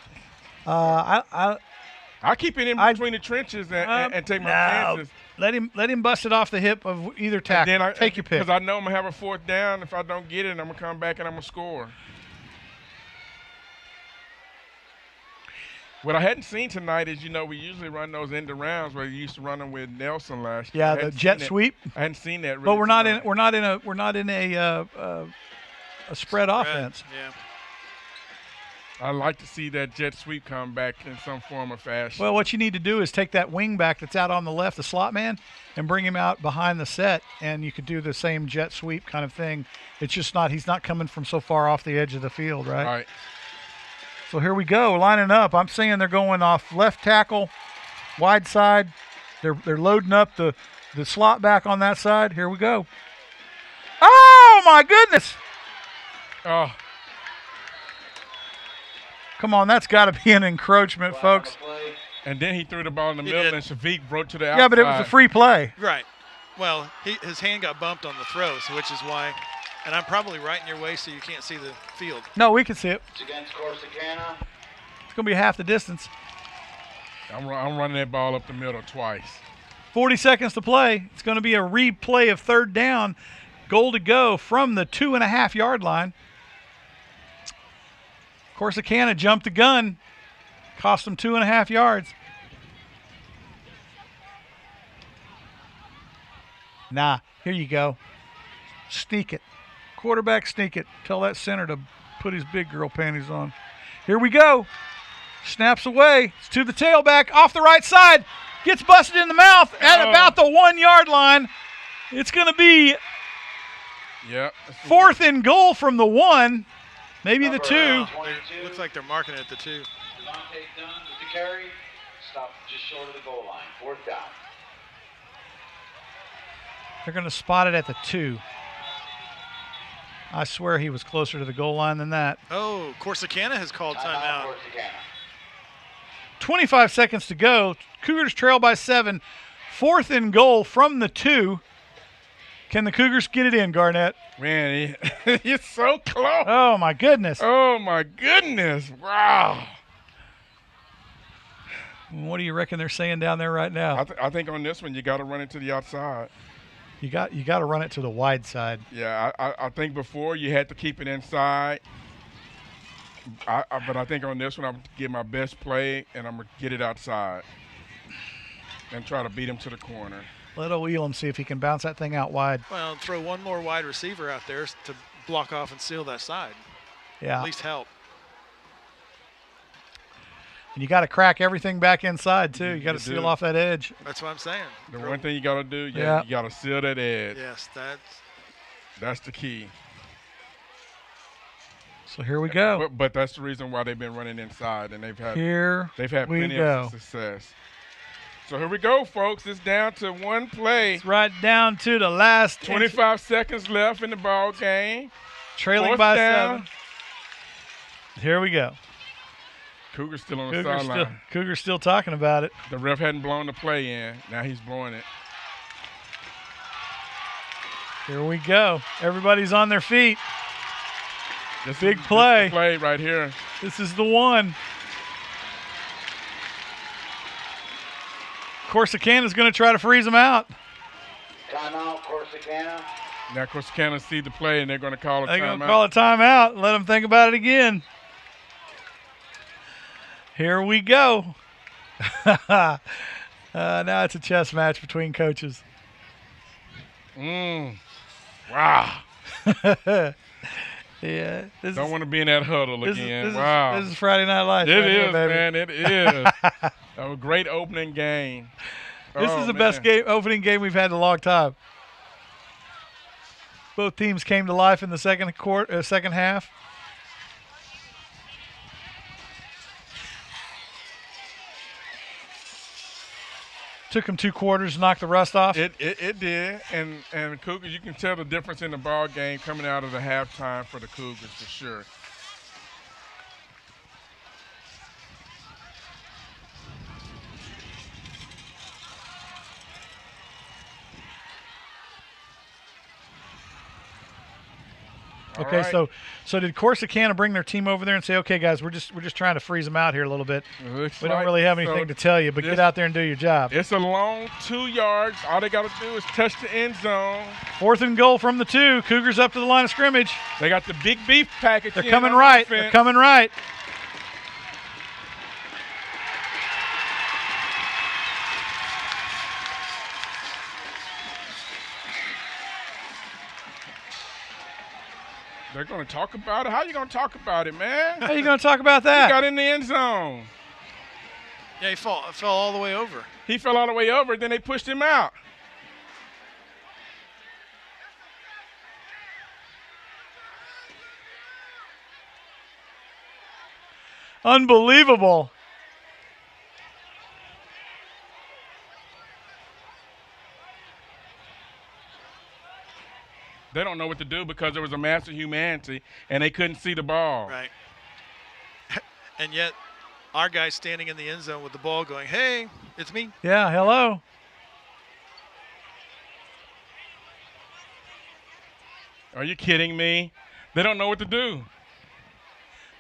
[SPEAKER 1] I keep it in between the trenches and take my chances.
[SPEAKER 4] Let him bust it off the hip of either tackle. Take your pick.
[SPEAKER 1] Because I know I'm going to have a fourth down. If I don't get it, I'm going to come back and I'm going to score. What I hadn't seen tonight is, we usually run those end rounds where we used to run them with Nelson last year.
[SPEAKER 4] Yeah, the jet sweep.
[SPEAKER 1] I hadn't seen that. Really
[SPEAKER 4] but we're not in a spread offense.
[SPEAKER 2] Yeah.
[SPEAKER 1] I'd like to see that jet sweep come back in some form or fashion.
[SPEAKER 4] Well, what you need to do is take that wing back that's out on the left, the slot man, and bring him out behind the set, and you could do the same jet sweep kind of thing. It's just he's not coming from so far off the edge of the field, right?
[SPEAKER 1] Right.
[SPEAKER 4] So here we go, lining up. I'm seeing they're going off left tackle, wide side. They're loading up the slot back on that side. Here we go. Oh, my goodness.
[SPEAKER 1] Oh.
[SPEAKER 4] Come on, that's got to be an encroachment, folks.
[SPEAKER 1] And then he threw the ball in the middle, and Shafiq broke to the outside.
[SPEAKER 4] Yeah, but it was a free play.
[SPEAKER 2] Right. Well, his hand got bumped on the throw, which is why. And I'm probably right in your way so you can't see the field.
[SPEAKER 4] No, we can see it.
[SPEAKER 3] It's against Corsicana.
[SPEAKER 4] It's going to be half the distance.
[SPEAKER 1] I'm running that ball up the middle twice.
[SPEAKER 4] 40 seconds to play. It's going to be a replay of third down. Goal to go from the 2.5-yard line. Corsicana jumped the gun. Cost them 2.5 yards. Nah, here you go. Sneak it. Quarterback, sneak it. Tell that center to put his big girl panties on. Here we go. Snaps away. It's to the tailback. Off the right side. Gets busted in the mouth at about the 1-yard line. It's going to be fourth and goal from the 1. Maybe the 2.
[SPEAKER 2] Looks like they're marking it at the 2.
[SPEAKER 3] Devontae Dunn with the carry. Stop just short of the goal line. Fourth down.
[SPEAKER 4] They're going to spot it at the 2. I swear he was closer to the goal line than that.
[SPEAKER 2] Oh, Corsicana has called timeout.
[SPEAKER 4] 25 seconds to go. Cougars trail by 7. Fourth and goal from the 2. Can the Cougars get it in, Garnett?
[SPEAKER 1] Man, he's so close.
[SPEAKER 4] Oh, my goodness.
[SPEAKER 1] Oh, my goodness. Wow.
[SPEAKER 4] What do you reckon they're saying down there right now?
[SPEAKER 1] I think on this one you got to run it to the outside.
[SPEAKER 4] You got to run it to the wide side.
[SPEAKER 1] Yeah, I think before you had to keep it inside. But I think on this one I'm going to get my best play, and I'm going to get it outside and try to beat him to the corner.
[SPEAKER 4] Let Elam see if he can bounce that thing out wide.
[SPEAKER 2] Well, throw one more wide receiver out there to block off and seal that side.
[SPEAKER 4] Yeah.
[SPEAKER 2] At least help.
[SPEAKER 4] And you got to crack everything back inside, too. You got to seal off that edge.
[SPEAKER 2] That's what I'm saying.
[SPEAKER 1] The one thing you got to do, you got to seal that edge.
[SPEAKER 2] Yes,
[SPEAKER 1] that's the key.
[SPEAKER 4] So here we go.
[SPEAKER 1] But that's the reason why they've been running inside, and they've had plenty of success. So here we go, folks. It's down to one play.
[SPEAKER 4] It's right down to the last
[SPEAKER 1] 25 seconds left in the ball game.
[SPEAKER 4] Trailing by 7. Here we go.
[SPEAKER 1] Cougars still on the sideline.
[SPEAKER 4] Cougars still talking about it.
[SPEAKER 1] The ref hadn't blown the play in. Now he's blowing it.
[SPEAKER 4] Here we go. Everybody's on their feet.
[SPEAKER 1] This
[SPEAKER 4] big play.
[SPEAKER 1] This is the play right here.
[SPEAKER 4] This is the one. Corsicana's going to try to freeze them out.
[SPEAKER 3] Timeout, Corsicana.
[SPEAKER 1] Now Corsicana see the play, and they're going to call a timeout.
[SPEAKER 4] They're going to call a timeout and let them think about it again. Here we go. Now it's a chess match between coaches.
[SPEAKER 1] Wow.
[SPEAKER 4] Yeah.
[SPEAKER 1] Don't want to be in that huddle again. Wow.
[SPEAKER 4] This is Friday Night Lights.
[SPEAKER 1] It is, man. It is. A great opening game.
[SPEAKER 4] This is the best opening game we've had in a long time. Both teams came to life in the second half. Took them 2 quarters to knock the rust off.
[SPEAKER 1] It did, and Cougars, you can tell the difference in the ball game coming out of the halftime for the Cougars for sure.
[SPEAKER 4] Okay,
[SPEAKER 1] right.
[SPEAKER 4] so did Corsicana bring their team over there and say, okay, guys, we're just trying to freeze them out here a little bit. We don't really have anything to tell you, but get out there and do your job.
[SPEAKER 1] It's a long 2 yards. All they got to do is touch the end zone.
[SPEAKER 4] 4th and goal from the 2. Cougars up to the line of scrimmage.
[SPEAKER 1] They got the big beef package.
[SPEAKER 4] They're coming right. They're coming right.
[SPEAKER 1] They're going to talk about it. How you going to talk about it, man?
[SPEAKER 4] How you going to talk about that?
[SPEAKER 1] He got in the end zone.
[SPEAKER 2] Yeah, he fell all the way over.
[SPEAKER 1] He fell all the way over, then they pushed him out.
[SPEAKER 4] Unbelievable.
[SPEAKER 1] They don't know what to do because there was a mass of humanity and they couldn't see the ball.
[SPEAKER 2] Right. And yet, our guy's standing in the end zone with the ball going, hey, it's me.
[SPEAKER 4] Yeah, hello.
[SPEAKER 1] Are you kidding me? They don't know what to do.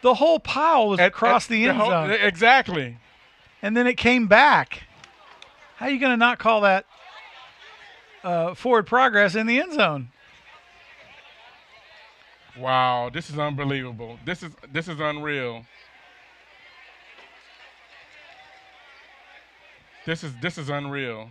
[SPEAKER 4] The whole pile was across the end zone.
[SPEAKER 1] Exactly.
[SPEAKER 4] And then it came back. How are you going to not call that forward progress in the end zone?
[SPEAKER 1] Wow, this is unbelievable. This is unreal. This is unreal.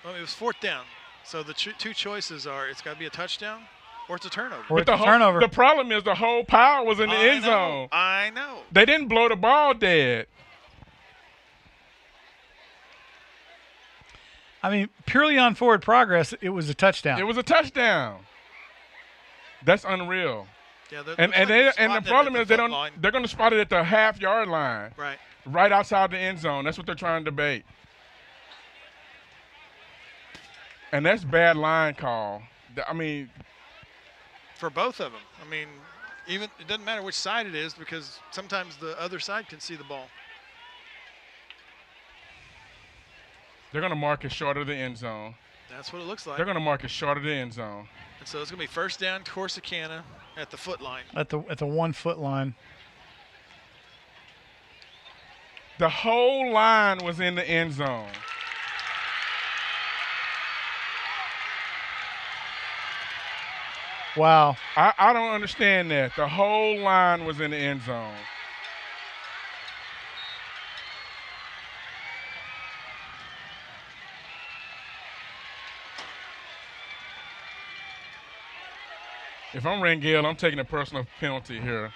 [SPEAKER 2] Well, it was 4th down. So the 2 choices are it's got to be a touchdown or it's a turnover.
[SPEAKER 4] Or it's a turnover.
[SPEAKER 1] The problem is the whole pile was in the end zone.
[SPEAKER 2] I know.
[SPEAKER 1] They didn't blow the ball dead.
[SPEAKER 4] I mean, purely on forward progress, it was a touchdown.
[SPEAKER 1] It was a touchdown. That's unreal.
[SPEAKER 2] Yeah,
[SPEAKER 1] And the problem is they're going to spot it at the half-yard line. Right outside the end zone. That's what they're trying to debate. And that's bad line call. I mean,
[SPEAKER 2] for both of them. I mean, even it doesn't matter which side it is because sometimes the other side can see the ball.
[SPEAKER 1] They're going to mark it short of the end zone.
[SPEAKER 2] That's what it looks like.
[SPEAKER 1] They're going to mark it short of the end zone.
[SPEAKER 2] And so it's going to be 1st down, Corsicana at the foot line.
[SPEAKER 4] At the 1 foot line.
[SPEAKER 1] The whole line was in the end zone.
[SPEAKER 4] Wow.
[SPEAKER 1] I don't understand that. The whole line was in the end zone. If I'm Rangel, I'm taking a personal penalty here.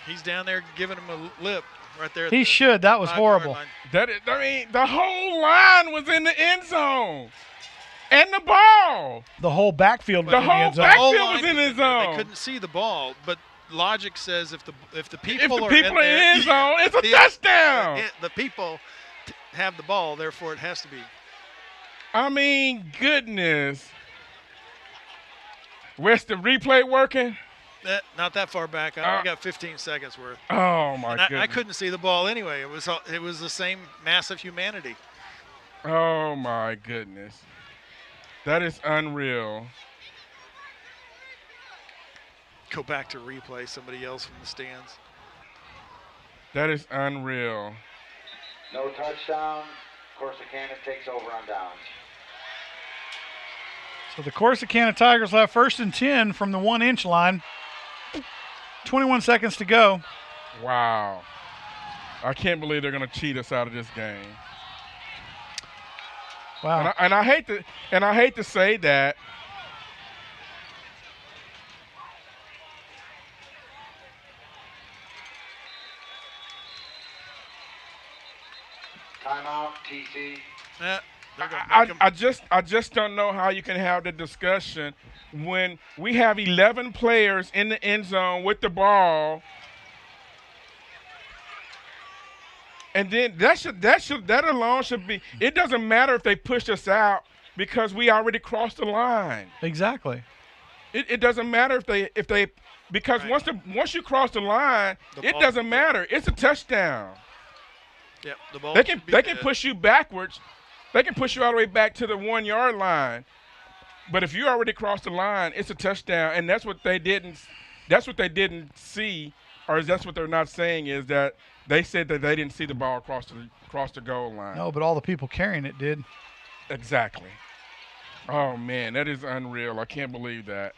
[SPEAKER 2] He's down there giving him a lip right there.
[SPEAKER 4] He should. That was horrible.
[SPEAKER 1] The whole line was in the end zone. And the ball.
[SPEAKER 4] The whole backfield was
[SPEAKER 1] the
[SPEAKER 4] in the end zone.
[SPEAKER 1] backfield was in the zone.
[SPEAKER 2] They couldn't see the ball, but logic says if the people
[SPEAKER 1] are
[SPEAKER 2] in
[SPEAKER 1] the end zone, it's a touchdown.
[SPEAKER 2] The people have the ball, therefore it has to be.
[SPEAKER 1] I mean, goodness. Where's the replay working?
[SPEAKER 2] Not that far back. I only got 15 seconds worth.
[SPEAKER 1] Oh, my goodness.
[SPEAKER 2] I couldn't see the ball anyway. It was the same massive humanity.
[SPEAKER 1] Oh, my goodness. That is unreal.
[SPEAKER 2] Go back to replay, somebody yells from the stands.
[SPEAKER 1] That is unreal.
[SPEAKER 3] No touchdown. Corsicana takes over on downs.
[SPEAKER 4] So the Corsicana Tigers will have 1st and 10 from the 1-inch line. 21 seconds to go.
[SPEAKER 1] Wow. I can't believe they're going to cheat us out of this game.
[SPEAKER 4] Wow.
[SPEAKER 1] And I hate to say that.
[SPEAKER 3] Timeout, TC.
[SPEAKER 2] They're gonna make 'em-
[SPEAKER 1] I just don't know how you can have the discussion when we have 11 players in the end zone with the ball, and then that alone should be. It doesn't matter if they push us out because we already crossed the line.
[SPEAKER 4] Exactly.
[SPEAKER 1] It doesn't matter if they because
[SPEAKER 2] Right.
[SPEAKER 1] once you cross the line,
[SPEAKER 2] The
[SPEAKER 1] it
[SPEAKER 2] ball-
[SPEAKER 1] doesn't matter. It's a touchdown.
[SPEAKER 2] Yep, the ball
[SPEAKER 1] They can
[SPEAKER 2] should be
[SPEAKER 1] they can
[SPEAKER 2] dead.
[SPEAKER 1] push you backwards. They can push you all the way back to the 1 yard line. But if you already crossed the line, it's a touchdown, and that's what they didn't see, or that's what they're not saying is that they said that they didn't see the ball cross the goal line.
[SPEAKER 4] No, but all the people carrying it did.
[SPEAKER 1] Exactly. Oh man, that is unreal. I can't believe that.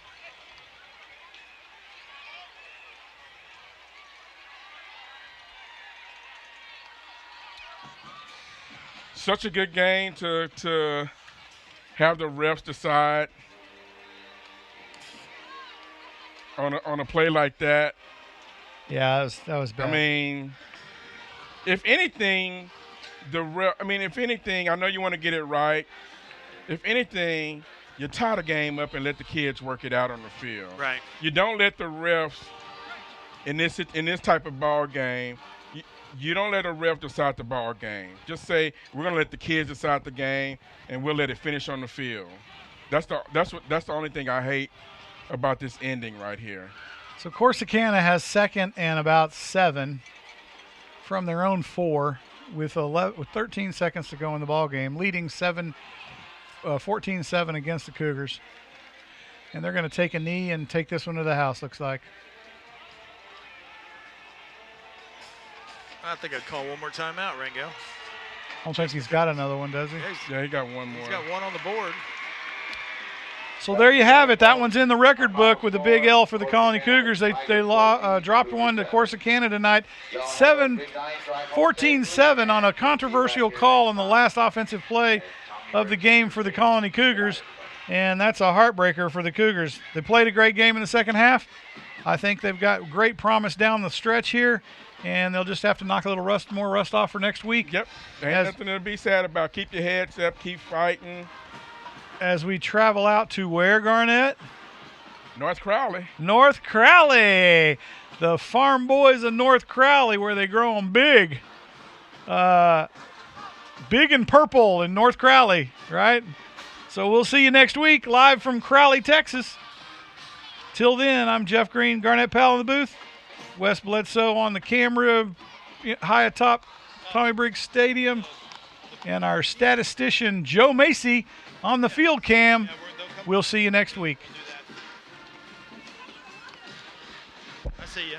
[SPEAKER 1] Such a good game to have the refs decide on a play like that.
[SPEAKER 4] Yeah, that was bad.
[SPEAKER 1] I mean, if anything, if anything, I know you want to get it right. If anything, you tie the game up and let the kids work it out on the field.
[SPEAKER 2] Right.
[SPEAKER 1] You don't let the refs in this type of ball game. You don't let a ref decide the ball game. Just say we're gonna let the kids decide the game, and we'll let it finish on the field. That's the only thing I hate about this ending right here.
[SPEAKER 4] So Corsicana has second and about 7 from their own 4 with 13 seconds to go in the ball game, leading 14-7 against the Cougars. And they're going to take a knee and take this one to the house, looks like.
[SPEAKER 2] I think I'd call one more timeout, Rango.
[SPEAKER 4] I don't think he's got another one, does he?
[SPEAKER 1] Yeah, he got one more.
[SPEAKER 2] He's got one on the board.
[SPEAKER 4] So there you have it. That one's in the record book with a big L for the Colony Cougars. They dropped one to Corsicana tonight, 14-7 on a controversial call on the last offensive play of the game for the Colony Cougars, and that's a heartbreaker for the Cougars. They played a great game in the second half. I think they've got great promise down the stretch here, and they'll just have to knock a little more rust off for next week.
[SPEAKER 1] Yep. Ain't nothing to be sad about. Keep your heads up. Keep fighting.
[SPEAKER 4] As we travel out to where, Garnett?
[SPEAKER 1] North Crowley.
[SPEAKER 4] North Crowley. The farm boys of North Crowley, where they grow them big. Big and purple in North Crowley, right? So we'll see you next week live from Crowley, Texas. Till then, I'm Jeff Green, Garnett Powell in the booth. Wes Bledsoe on the camera high atop Tommy Briggs Stadium. And our statistician, Joe Macy, on the field cam. We'll see you next week.
[SPEAKER 2] I see you.